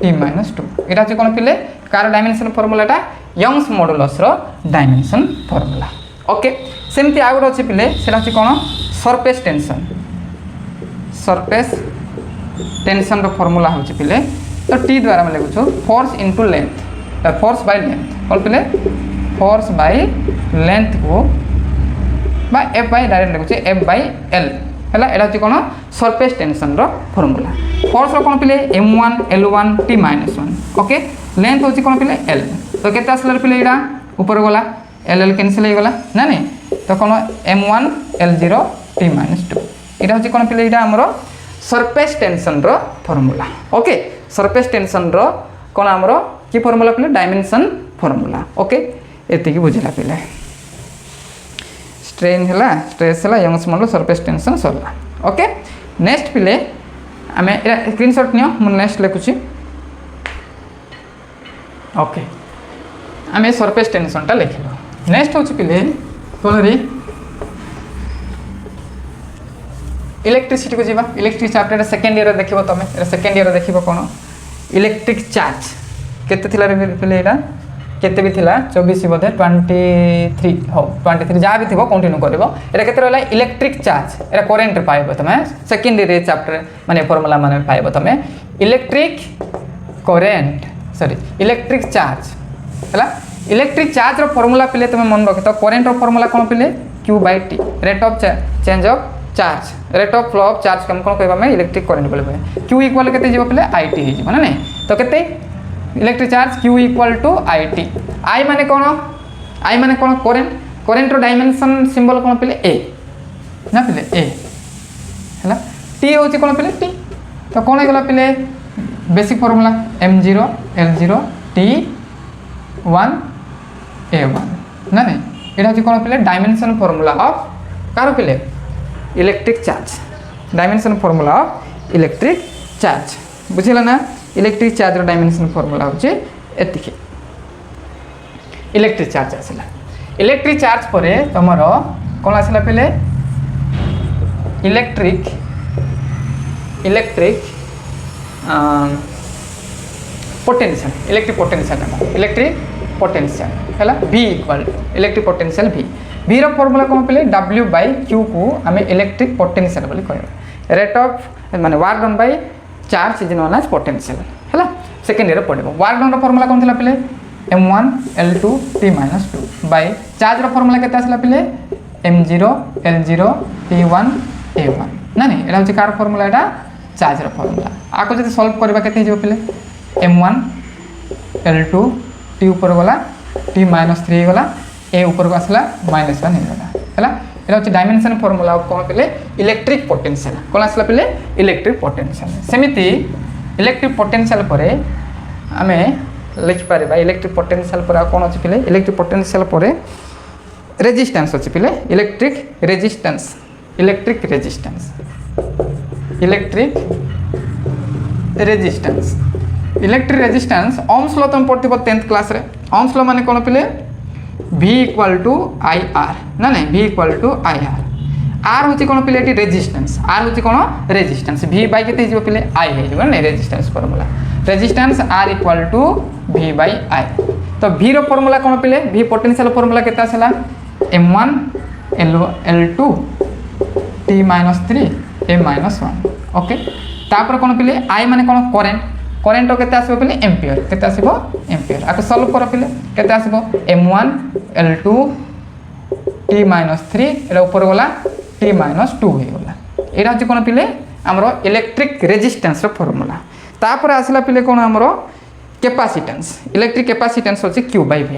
t -2 एटा छि कोन पिले कार डायमेंशन फार्मूलाटा यंग्स मॉडुलस रो डायमेंशन फार्मूला ओके सेमति आगो अछि पिले सेटा छि कोन सरफेस टेंशन रो फार्मूला होछि पिले तो टी द्वारा मैं लिखुछु force into length force by length कौन पिले फोर्स बाय लेंथ को बा एफ बाय डायरेक्ट लिखुछु एफ बाय एल हैला एटा छि कोन सरफेस टेंशन रो फार्मूला फोर्स रो कोन पिले m1 l1 t -1 okay length होछि कोन पिले l तो केते आसला पिले एटा ऊपर गला l कैंसिल हो गला ना नहीं तो कोन m1 l0 t -2 एटा होछि कोन पिले एटा हमरो सरफेस टेंशन रो फार्मूला ओके सरफेस टेंशन रो कोन हमरो की फार्मूला पिले डायमेंशन फार्मूला ओके एति की बुझला पिले स्ट्रेन हैला स्ट्रेस हैला यंग्स मॉडुलस सरफेस टेंशन सरला ओके नेक्स्ट पिले आमे स्क्रीनशॉट नियो मु नेक्स्ट लिखुची ओके आमे सरफेस टेंशन टा लिखिलो नेक्स्ट होची पिले कोन रे इलेक्ट्रिसिटी को जीवा इलेक्ट्रिक चैप्टर सेकंड ईयर देखिबो तमे एरा सेकंड ईयर देखिबो कोन इलेक्ट्रिक चार्ज केते थिला रे पिले एटा केते भी थिला 24 बोधे 23 हो 23 जा भी थिबो कंटिन्यू करबो एरा केते रहला इलेक्ट्रिक चार्ज एरा करंट पाइबो तमे सेकंड ईयर चैप्टर माने फार्मूला माने पाइबो तमे electric current sorry electric charge हैला इलेक्ट्रिक चार्ज रो फार्मूला पिले तमे मन रख तो करंट रो फार्मूला कोन पिले q/t rate of change of charge rate of flow of charge कम कोन कहबा में इलेक्ट्रिक करंट बोलबे q इक्वल केते जीवो पले it हे जीवो ना नहीं तो केते electric charge q equal to it i माने कोन करंट रो डायमेंशन सिंबल कोन पले a ना पले a हैला t होची कोन पले t तो कोन हेगला पले basic formula m0 l0 t1 a1 ना नहीं एटा होची कोन पले डायमेंशन फार्मूला ऑफ कार पले electric charge dimension formula of electric charge बुझिला ना इलेक्ट्रिक चार्ज रो डायमेंशन फार्मूला होचे एतिके इलेक्ट्रिक चार्ज आसला इलेक्ट्रिक चार्ज परे तमरो कोन आसला पहिले इलेक्ट्रिक पोटेंशियल हैला v equal electric potential v v रो फार्मूला कोन पहिले w by q को हमें इलेक्ट्रिक पोटेंशियल बोली कहबा रेट ऑफ माने work done by charge is known as potential हैला सेकंड ईयर पढिबो वर्क डन रो फार्मूला कोन थिला पहिले m1 l2 t -2 by charge रो फार्मूला केते आसला पहिले m0 l0 t1 A1 ना नहीं एटा होची कार फार्मूला एटा चार्ज रो फार्मूला आको जति सॉल्व करबा केते हिजो पिले m1 l2 t ऊपर गला t -3 गला a ऊपर को आसला -1 हे गला हला एटा होची डायमेंशन फार्मूला कोन पिले इलेक्ट्रिक पोटेंशियल कोन आसला पिले इलेक्ट्रिक पोटेंशियल सेमिति इलेक्ट्रिक पोटेंशियल परे आमे लिख पारिबा इलेक्ट्रिक पोटेंशियल पर कोन अछि पिले इलेक्ट्रिक पोटेंशियल परे रेजिस्टेंस अछि पिले electric resistance electric resistance electric resistance ohms law तुम पढ़थिबो 10th क्लास रे ohms लॉ माने कोन पिले v = IR ना नहीं v = IR R होची कोन पिले एटी रेजिस्टेंस R होची कोन रेजिस्टेंस v बाय केते हिजो पिले I हे हिजो नै resistance formula resistance R = v by I तो v रो फार्मूला कोन पिले v पोटेंशियल फार्मूला केता आसला m1 l2 t -3 a -1 okay तापर कोन पिले I माने कोन करंट केते आसीबो पिले एम्पियर केते आसीबो एम्पियर आको सॉल्व करो पिले केते आसीबो m1 l2 t -3 एला ऊपर गला t -2 हे गला एटा होची कोन पिले हमरो इलेक्ट्रिक रेजिस्टेंस रो फार्मूला तापर आसला पिले कोन हमरो कैपेसिटेंस इलेक्ट्रिक कैपेसिटेंस होची q by v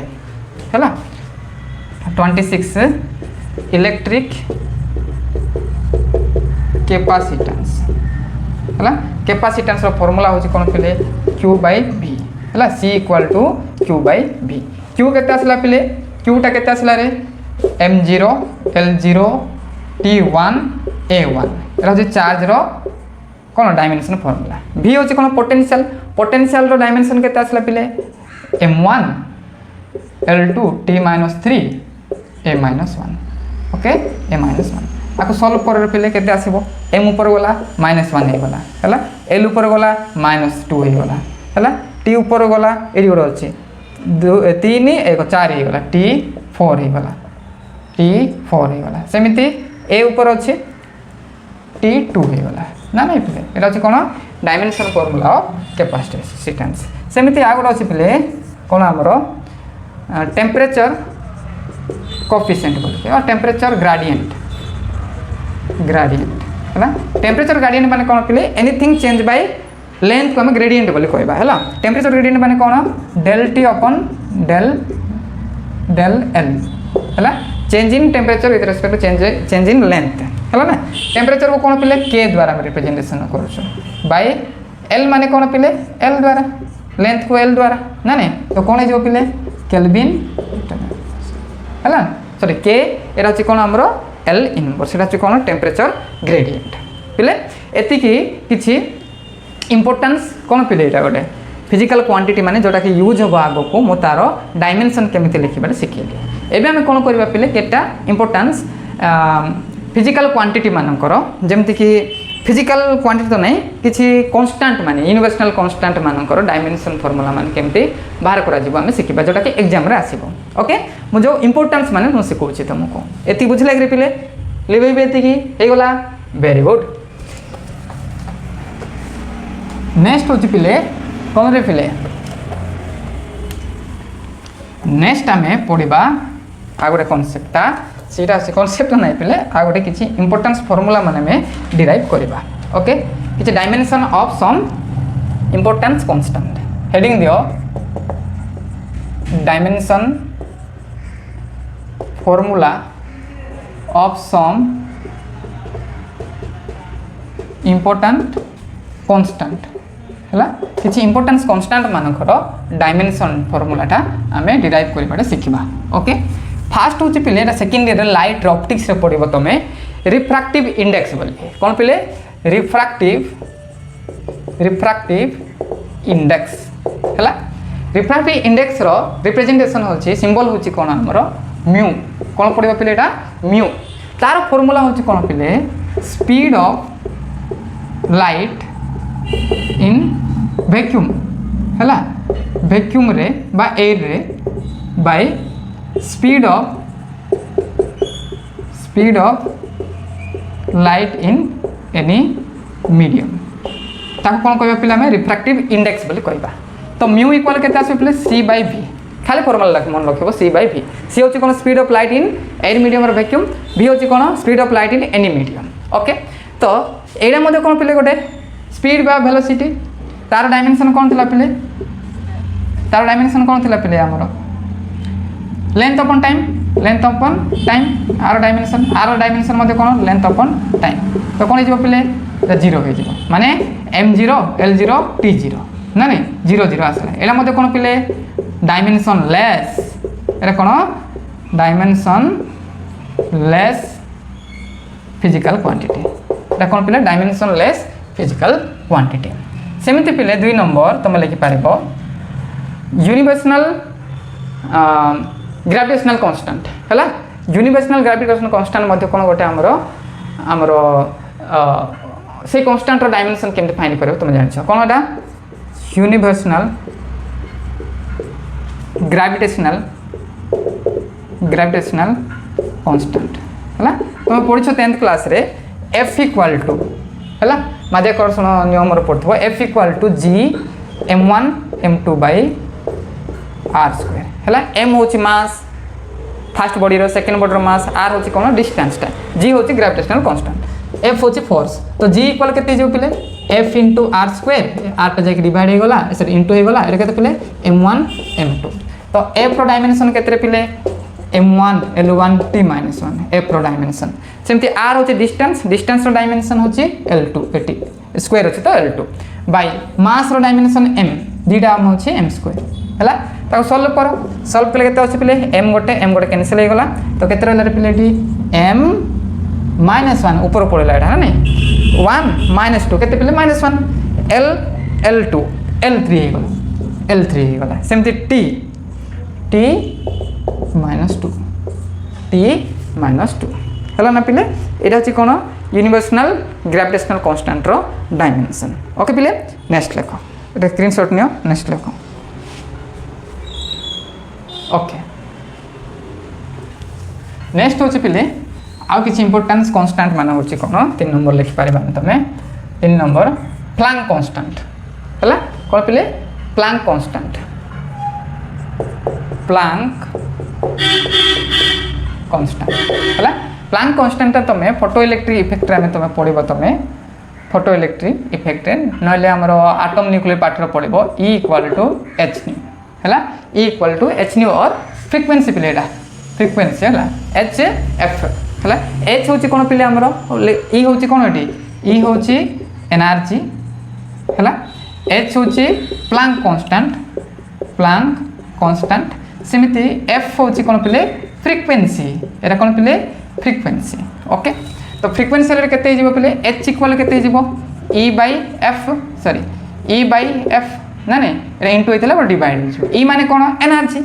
हैला 26 इलेक्ट्रिक कैपेसिटेंस हैला कैपेसिटेंस रो फार्मूला होची कोन पिले q by v हैला c = q by v q केते आसला पिले q टा केते आसला रे m0 l0 t1 a1 era होची चार्ज रो कोन डायमेंशन फार्मूला v होची कोन पोटेंशियल रो डायमेंशन केते आसला पिले m1 l2 t -3 a -1 okay a -1 आको सॉल्व कर पिले केते आसीबो m ऊपर गला -1 हे गला हैला l ऊपर गला -2 हे गला हैला t ऊपर गला एडी गोड अछि 3 1 4 हे गला t 4 हे गला t4 हे गला सेमिति a ऊपर अछि t2 हे गला ना नहीं पिले एटा अछि कोन डायमेंशन फार्मूला ऑफ कैपेसिटेंस सेमिति आ गोड अछि पिले कोन हमरो टेम्परेचर कोएफिशिएंट बोलके और टेम्परेचर ग्रेडिएंट हैला टेम्परेचर ग्रेडिएंट माने कोन पिले एनीथिंग चेंज बाय लेंथ को हम ग्रेडिएंट बोली कहबा हैला टेम्परेचर ग्रेडिएंट माने कोन del t upon del l हैला change in temperature with respect to change in length हैला ना टेम्परेचर को कोन पिले k द्वारा हम रिप्रेजेंटेशन करू बाय l माने कोन पिले l द्वारा लेंथ को l द्वारा ना नहीं तो कोन जो पिले केल्विन हैला सॉरी k एरा छि कोन हमरो l इनवर्स एटा छि कोन टेम्परेचर ग्रेडिएंट पिले एति की किछि इंपोर्टेंस कोन पिले एटा गोटे फिजिकल क्वांटिटी माने जोटा कि यूज हो आगो को मो तारो डायमेंशन केमिति लिखिबाले सिखिले एबे हम कोन करबा पिले केटा इंपोर्टेंस फिजिकल क्वांटिटी मानकर जेमति कि फिजिकल क्वांटिटी तो नहीं किछि कांस्टेंट माने यूनिवर्सल कांस्टेंट मानकर डायमेंशन फार्मूला माने केमिति बाहर करा जिवो हम सिखिबा जोटा कि एग्जाम रे आसीबो ओके मु जो इंपोर्टेंस माने मु सिखौछि तुमको एति बुझले कि पिले लिबेबे एति की हे गला वेरी गुड नेक्स्ट होछि पिले कोन रे पिले नेक्स्ट हमें पढिबा आ गोटे कांसेप्टटा सीटा से कांसेप्ट नहीं पिले आ गोटे किछि इंपोर्टेंस फार्मूला माने में डिराइव करबा ओके किछि dimension of some importance constant heading दियो dimension formula of some important constant हैला किछि इंपोर्टेंस कांस्टेंट मानकर डायमेंशन फार्मूलाटा हमें डिराइव करबाटा सिखिबा ओके फास्ट होची पिले एटा सेकंड ईयर लाइट ऑप्टिक्स रे पढिबो तमे रिफ्रैक्टिव इंडेक्स बोलके कोन पिले रिफ्रैक्टिव इंडेक्स हैला रिफ्रैक्टिव इंडेक्स रो रिप्रेजेंटेशन होची सिंबल होची कोन हमरो म्यू कोन पढिबो पिले एटा म्यू तार फार्मूला होची कोन पिले speed of light in vacuum हैला वैक्यूम रे बा एयर रे by speed of light in any medium ताको कोन कहबा पिला में रिफ्रैक्टिव इंडेक्स बोली कहबा तो म्यू इक्वल केते आसे पिले c/v खाली फॉर्मूला मन रखिबो c/v c होची कोन speed of light in air medium और वैक्यूम v होची कोन speed of light in any medium okay तो एटा मध्य कौन पिले गोटे स्पीड बा वेलोसिटी तार डायमेंशन कौन थिला पिले तार डायमेंशन कौन थिला पिले हमरो लेंथ अपन टाइम आर डायमेंशन मध्य कौन लेंथ अपन टाइम तो कौन हो पिले 0 हो माने m0 l0 t0 ना नहीं 0 0 आसला एटा मध्य कौन पिले डायमेंशन लेस एटा कौन डायमेंशन लेस फिजिकल क्वांटिटी एटा कौन पिले डायमेंशन लेस फिजिकल क्वांटिटी सेमिति पिले 2 नंबर तुम लिखि पारिबो यूनिवर्सल ग्रेविटेशनल कांस्टेंट हैला यूनिवर्सल ग्रेविटेशनल कांस्टेंट मध्य कोन गोटे हमरो से कांस्टेंट रो डायमेंशन केमते फाइंड करियो तुम जानि छ कोन एटा यूनिवर्सल ग्रेविटेशनल कांस्टेंट हैला तुम पढि छ 10th क्लास रे F इक्वल टू हैला माध्याकर्षण नियम रो पढथबो F equal to g m1 m2 by r square हैला m होची मास फर्स्ट बॉडी रो सेकंड बॉडी रो मास r होची कोन डिस्टेंस टा g होची ग्रेविटेशनल कांस्टेंट f होची फोर्स तो g इक्वल केते जो पिले f * r स्क्वायर r टा जाके डिवाइड हे गला सॉरी इनटू हे गला एरे केते पिले m1 m2 तो f रो डायमेंशन केते पिले m1 l1 t - 1 f रो डायमेंशन सेमति r होची डिस्टेंस रो डायमेंशन होची l2 एटी स्क्वायर होची तो l2 बाय मास रो डायमेंशन m दीटा हम होची m स्क्वायर हैला ताको सॉल्व कले केते अछि पिले m गोटे कैंसिल हे गला तो केते रहला पिले टी m - 1 ऊपर पड़ला एटा नै 1 - 2 केते पिले -1 l l2 l3 हे गला सेमति t -2 हैला ना पिले एटा अछि कोन यूनिवर्सल ग्रेविटेशनल कांस्टेंट रो डायमेंशन ओके पिले नेक्स्ट लेखो एटा स्क्रीनशॉट नियो नेक्स्ट लेखो ओके नेक्स्ट होची पिले आउ किछि इंपोर्टेंस कांस्टेंट माने होची कोन 3 नंबर लिखि पारिबा तमे 3 नंबर प्लैंक कांस्टेंट हैला कोन पिले प्लैंक कांस्टेंट हैला प्लैंक कांस्टेंट तमे फोटो इलेक्ट्रिक इफेक्ट रे तमे पढिबो तमे फोटो इलेक्ट्रिक इफेक्ट रे नले हमरो एटम न्यूक्लियर पार्ट रे पढिबो E = h हैला E = h और फ्रीक्वेंसी पिलेटा फ्रीक्वेंसी हैला h f हैला h होची कोन पिले हमरो E होची कोन एटी E होची एनर्जी हैला h होची प्लैंक कांस्टेंट सेमिति f होची कोन पिले फ्रीक्वेंसी एटा कोन पिले फ्रीक्वेंसी ओके तो फ्रीक्वेंसी रे केते हिजबो पिले h इक्वल केते हिजबो E by f ना नहीं रे इनटू हेतला पर डिवाइड हो ई माने कोन एनर्जी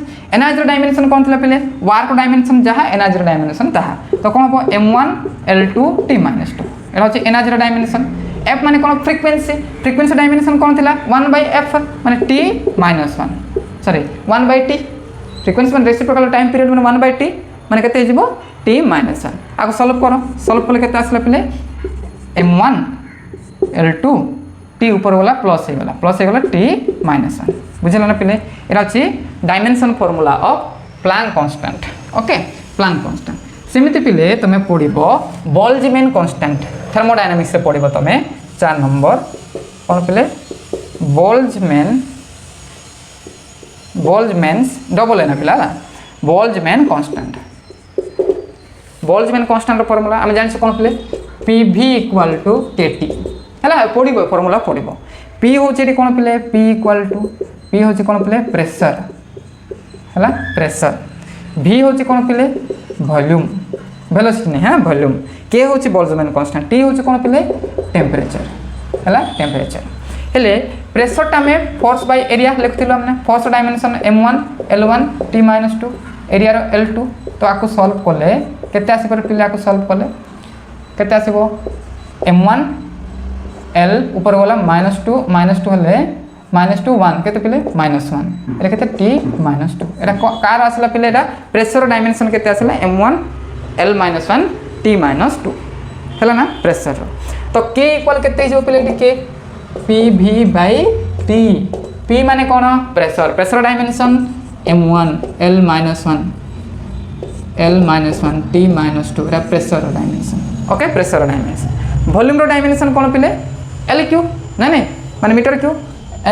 डायमेंशन कोन थला पिले वर्क डायमेंशन जहा एनर्जी डायमेंशन ताहा तो कोन हो m1 l2 t - 2 एटा होची एनर्जी डायमेंशन f माने कोन फ्रीक्वेंसी डायमेंशन कोन थला 1/f माने t - 1 सॉरी 1/t फ्रीक्वेंसी माने रेसिप्रोकल टाइम पीरियड माने 1/t माने केते हिजबो t - 1 आको सॉल्व कले केते आसला पिले m1 l2 t ऊपर वाला प्लस हे गला t - 1 बुझला ना पिले एरा अछि dimension formula of Planck constant okay Planck constant सेमिति पिले तमे पढिबो बोल्ट्जमैन कांस्टेंट थर्मोडायनामिक्स रे पढिबो तमे 4 नंबर कोन पिले बोल्ट्जमैन्स डबल एना पिला बोल्ट्जमैन कांस्टेंट रो फार्मूला हम जानि छ कोन पिले pv = kT हैला पढिबो फार्मूला पढिबो p होची कोन पिले p होची कोन पिले प्रेशर हैला प्रेशर v होची कोन पिले वॉल्यूम वेलोसिटी नै है वॉल्यूम k होची बोल्ट्जमैन कांस्टेंट t होची कोन पिले टेंपरेचर हैला टेंपरेचर हेले प्रेशर टा में फोर्स बाय एरिया लिखथिलो हमने force dimension m1 l1 t - 2 area रो l2 तो आको सॉल्व करले केते आसी पर पिले आको सॉल्व करले केते आसीबो m1 l ऊपर वाला -2 हले -2 1 केते पिले -1 एरे केते t - 2 एरा कार आसला पिले एटा प्रेशर डायमेंशन केते आसला m1 l - 1 t - 2 हला ना प्रेशर तो k इक्वल केते जो पिले k pv/t p माने कोन pressure dimension m1 l - 1 t - 2 एरा pressure dimension okay pressure dimension volume dimension कौन पिले एल क्यू नहीं माने metre cube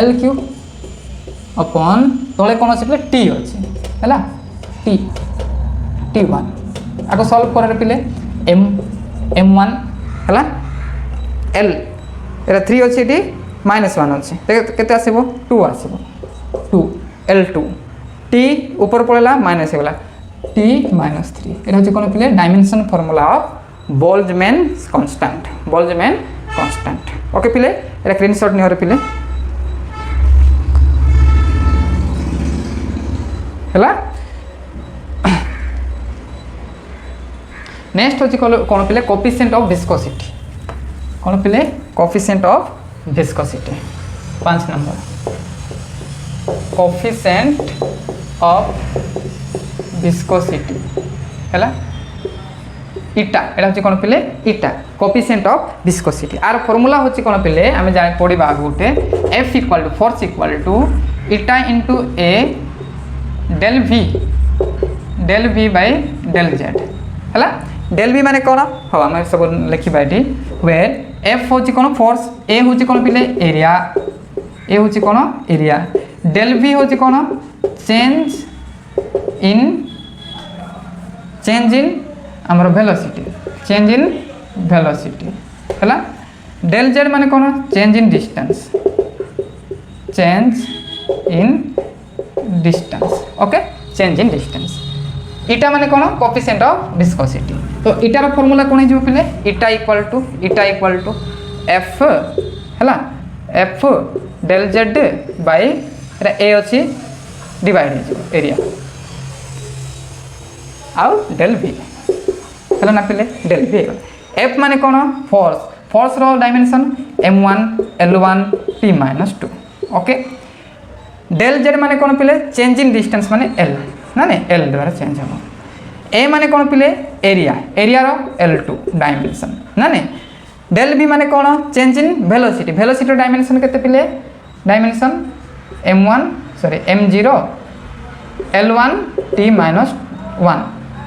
L cube upon तले कौन अच्छे पिले टी अच्छे है टी टी वन आपको सॉल्व कर पिले एम एम वन है एल एटा 3 अच्छे टी -1 अच्छे केते आसीबो 2 आसीबो 2 L2 टी ऊपर पड़ेगा माइनस होगा टी -3 এটা হচ্ছে কোন পিলে dimension formula of Boltzmann constant okay पिले এটা স্ক্রিনশট নিও রে পিলে হলা नेक्स्ट হচ্ছে কোন পিলে কোফিशिएंट অফ ভিসকোসিটি কোন পিলে coefficient of viscosity 5 number coefficient of viscosity है इटा एटा हচ্ছে কোন পিলে इटा कोफिशिएंट ऑफ विस्कोसिटी आर फॉर्मूला हচ্ছে কোন পিলে আমি জানি পড়িবা আগুটে F = फोर्स = इटा into A del V by del Z है del V माने कोन हो हम सब लिखिबा एटी वेयर F हচ্ছে কোন फोर्स A हচ্ছে কোন पिले एरिया A हচ্ছে কোন एरिया del V হচ্ছে কোন চেঞ্জ ইন আমার ভেলোসিটি হলা del Z মানে কোন change in distance okay change in distance eta মানে কোন কোফিशिएंट অফ ভিসকোসিটি তো ইটার ফর্মুলা কোন হিজো পিলে ইটা ইকুয়াল টু F হলা F del Z by এটা A अच्छी डिवाइड एरिया आउ del V है ना पिले del V F माने कौन फोर्स रो dimension m1 l1 t -2 okay del Z माने कौन पिले चेंज इन डिस्टेंस माने l ना ने l द्वारा चेंज हो A माने कौन पिले एरिया रो l2 डायमेंशन ना ने del V माने कौन चेंज इन वेलोसिटी डायमेंशन केते पिले dimension m1 sorry m0 l1 t -1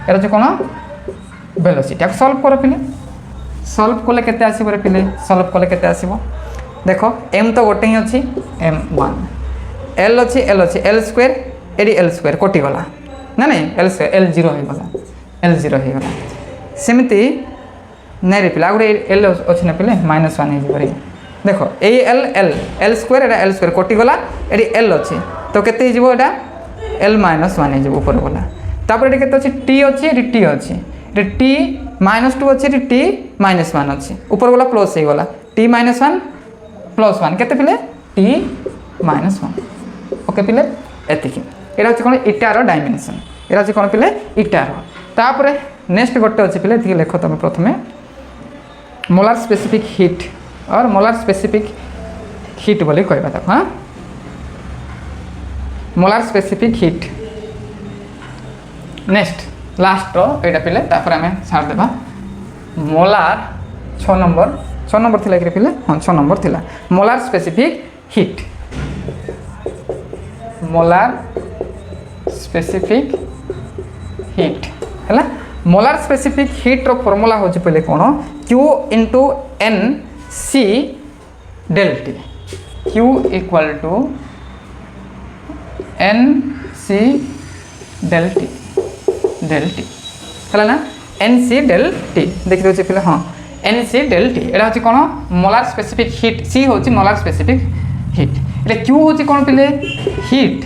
era जो कोन वेलोसिटी आप सॉल्व करो पिले सॉल्व कोले केते आसीबो रे पिले सॉल्व कोले केते आसीबो देखो m तो गोटे ही अछि m1 l अछि l स्क्वायर एडी l स्क्वायर कोटि गला ना नहीं l स्क्वायर l0 हे गला सेमिति नै रे पिला गुडे l अछि ना पिले -1 हे जिवरे देखो A L square Etah l square कोटि गला एडी l अछि तो केते हिजबो एटा l -1 हिजबो ऊपर गला तापर एडी केते अछि t अछि एडी t अछि एडी t -2 अछि एडी t -1 अछि ऊपर गला प्लस हे गला t -1 +1 केते पिले t -1 ओके पिले एतिकी एटा अछि कोन इटा रो डायमेंशन एटा अछि कोन पिले इटा रो तापर नेक्स्ट गोटे अछि पिले एतिकी लेखो तमे प्रथमे मोलार स्पेसिफिक हीट और मोलार स्पेसिफिक हीट बोली कहबा तक हां molar specific heat next last रो एटा पिले तापर हमें छाड़ देबा मोलार 6 नंबर थिला कि पिले हां 6 नंबर थिला मोलार स्पेसिफिक हीट हैला मोलार स्पेसिफिक हीट रो फार्मूला हो पहले कोन Q * N C del T Q = N C del T है ना N C del T देखि दोचे पिले हां N C del T एटा होची कोन मोलार स्पेसिफिक हीट C होची मोलार स्पेसिफिक हीट एटा Q होची कोन पिले हीट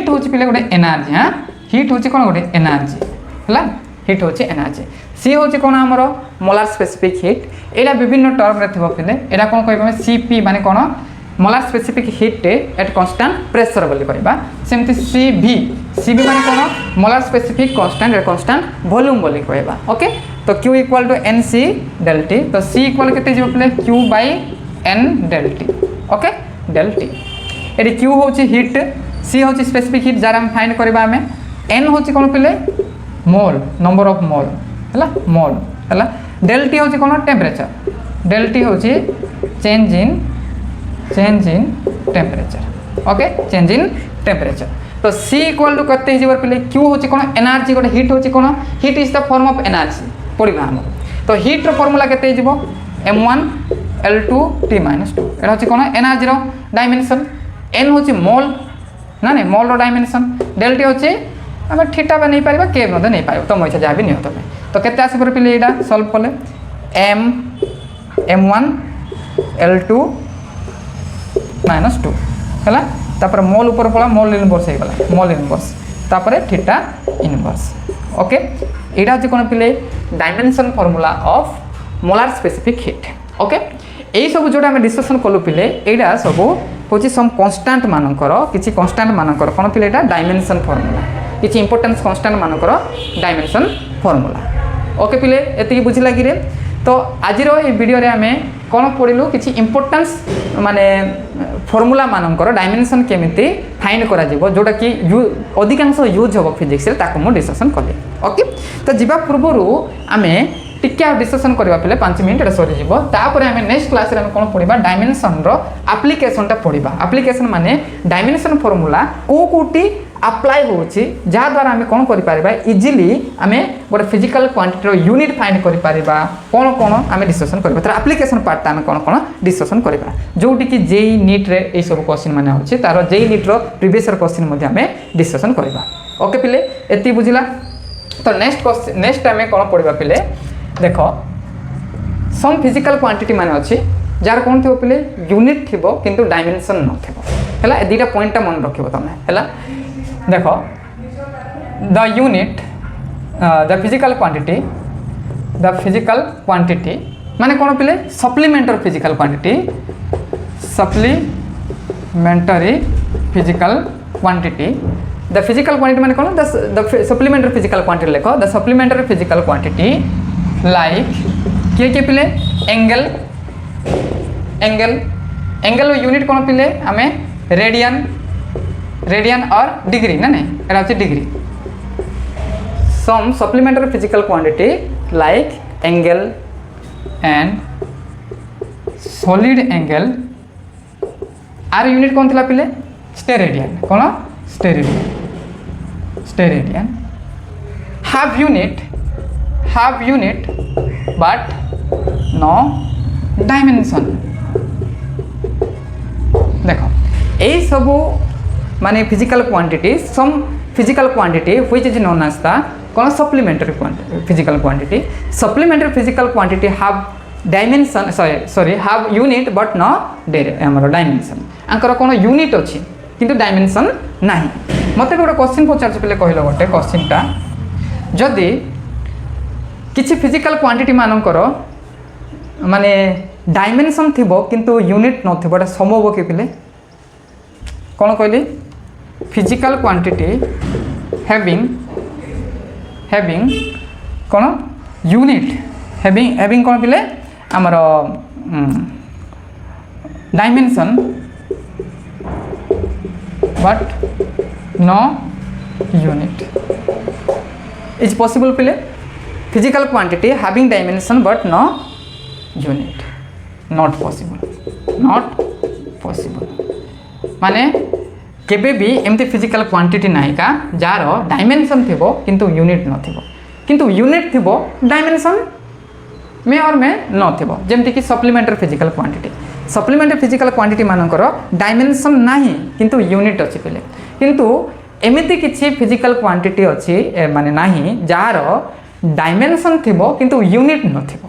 होची पिले गोटे एनर्जी हां हीट होची कोन गोटे एनर्जी हैला हीट होची एनर्जी C होची कोन हमरो मोलार स्पेसिफिक हीट एटा विभिन्न टर्म रे थिबो पिले एटा कोन कहबा Cp माने कोन molar specific heat at constant pressure बोली कहबा सेमति Cv माने कोन molar specific constant at constant volume बोली कहबा ओके तो Q = Nc del T तो C इक्वल केते जिवो पिले Q / N del T okay del T एडी Q होची हीट C होची स्पेसिफिक हीट जार हम फाइंड करबा हमें N होची कोन पिले मोल नंबर ऑफ मोल हैला मोल हैला del T होची कोन टेंपरेचर del T होची change in temperature okay change in temperature तो C इक्वल टू करते हिजबर पिले Q होची कोन एनर्जी गोटे हीट होची कोन heat is the form of energy पढिबा हम तो हीट्र फर्मूला केते जीवो m1 L2 T - 2 एटा होची कोन एनर्जी रो डायमेंशन n होची मोल ना नहीं मोल रो डायमेंशन डेल्टा होची हम थीटा बे नहीं पारिबा के मध्ये नहीं पाइबो तो मोइछा जा भी नहीं होतो तो केते आसी पर पिले एटा सॉल्व करले m1 L2 - 2 हैला तापर मोल ऊपर पड़ा मोल इनवर्स हे गला मोल इनवर्स तापर थीटा इनवर्स ओके एटा जे कोन पिले dimension formula of molar specific heat okay एई सब जोटा हम डिस्कशन कलु पिले एटा सब होची सम कांस्टेंट मानकर किछि कांस्टेंट मानकर कोन पिले एटा डायमेंशन फार्मूला किछि इंपोर्टेंस कांस्टेंट मानकर डायमेंशन फार्मूला ओके पिले एति बुझि लागि रे तो आज वीडियो रे आमे कोन पढिलु किछि इंपोर्टेंस माने फार्मूला मानकर डायमेंशन केमिति फाइंड करा जिवो जोटा कि अधिकांश यूज हो फिजिक्स रे ताको मो डिस्कशन करले ओके तो जीवा पूर्वरु आमे टिके डिस्कशन करबा पले 5 मिनिट रे सरी जिवो तापर आमे नेक्स्ट क्लास रे आमे कोन पढिबा डायमेंशन रो एप्लीकेशन टा पढिबा एप्लीकेशन माने डायमेंशन फार्मूला कोटी अप्लाई होची जा द्वारा आमे कोन करि पारिबा इजीली आमे गोटे फिजिकल क्वांटिटी रो यूनिट फाइंड करि पारिबा कोन कोन आमे डिस्कशन करबा तर एप्लीकेशन पार्ट आमे कोन कोन डिस्कशन करबा जोटी कि जेई नीट रे ए सब क्वेश्चन माने होची तारो जेई नीट रो प्रीवियस ईयर क्वेश्चन मध्ये आमे डिस्कशन करबा ओके पिले एति बुझिला तो नेक्स्ट क्वेश्चन नेक्स्ट टाइम कोन पढिबा पिले देखो सम फिजिकल क्वांटिटी माने अछि जार कोन थिबो पिले यूनिट थिबो किंतु डायमेंशन न थिबो हैला ए दुटा पॉइंट ता मन रखिबो तमे हैला देखो the unit the physical quantity माने कोन पिले supplementary physical quantity supplementary physical quantity the physical quantity माने कोन द सप्लीमेंटरी फिजिकल क्वांटिटी लिखो the supplementary physical quantity like के पिले एंगल एंगल यूनिट कोन पिले हमें रेडियन और डिग्री ना नहीं एटा होची degree some supplementary physical quantity like angle and solid angle आर यूनिट कौन थिला पिले स्टेरेडियन कोन steradian half unit but no dimension देखो यही सब माने physical quantity some physical quantity which is known as the कोन supplementary physical quantity supplementary physical quantity have dimension sorry have unit but no dimension आंकर कोन यूनिट अछि किंतु डायमेंशन नाही मते गोटे क्वेश्चन पचार पले कहलो गोटे क्वेश्चन टा जदि किछि फिजिकल क्वांटिटी मानकर माने डायमेंशन थिबो किंतु यूनिट न थिबो संभव के पिले कोन कहली फिजिकल क्वांटिटी हैविंग कोन यूनिट हैविंग कोन पिले हमर dimension but no unit is possible पिले physical quantity having dimension but no unit not possible माने केबे भी एमती फिजिकल क्वांटिटी नाही का जार डायमेंशन थिबो किंतु यूनिट न थिबो किंतु यूनिट थिबो डायमेंशन में और में न थिबो जेमति कि सप्लीमेंटरी फिजिकल क्वांटिटी मानकर डायमेंशन नाही किंतु यूनिट अछि पले किंतु एमिति किछि फिजिकल क्वांटिटी अछि माने नाही जार डायमेंशन थिबो किंतु यूनिट न थिबो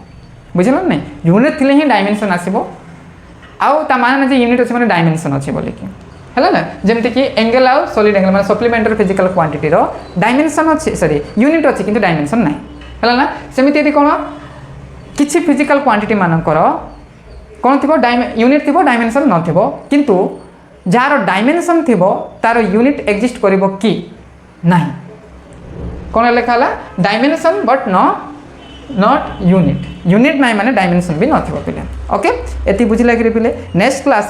बुझिला नै यूनिट थिले ही डायमेंशन आसीबो आउ ता माने जे यूनिट अछि माने डायमेंशन अछि बोले कि हैला ना जेमति कि एंगल आउ सॉलिड एंगल माने सप्लीमेंटरी फिजिकल क्वांटिटी रो डायमेंशन अछि सॉरी यूनिट अछि किंतु डायमेंशन नाही हैला ना सेमिति यदि कोन किछि फिजिकल क्वांटिटी मानकर कोन थिबो यूनिट थिबो डायमेंशन न थिबो किंतु जार डायमेंशन थिबो तार यूनिट एग्जिस्ट करिवो कि नाही कोन लेखाला डायमेंशन बट नॉट यूनिट नहीं माने डायमेंशन भी न थिबो पिले ओके एति बुझिला कि पिले नेक्स्ट क्लास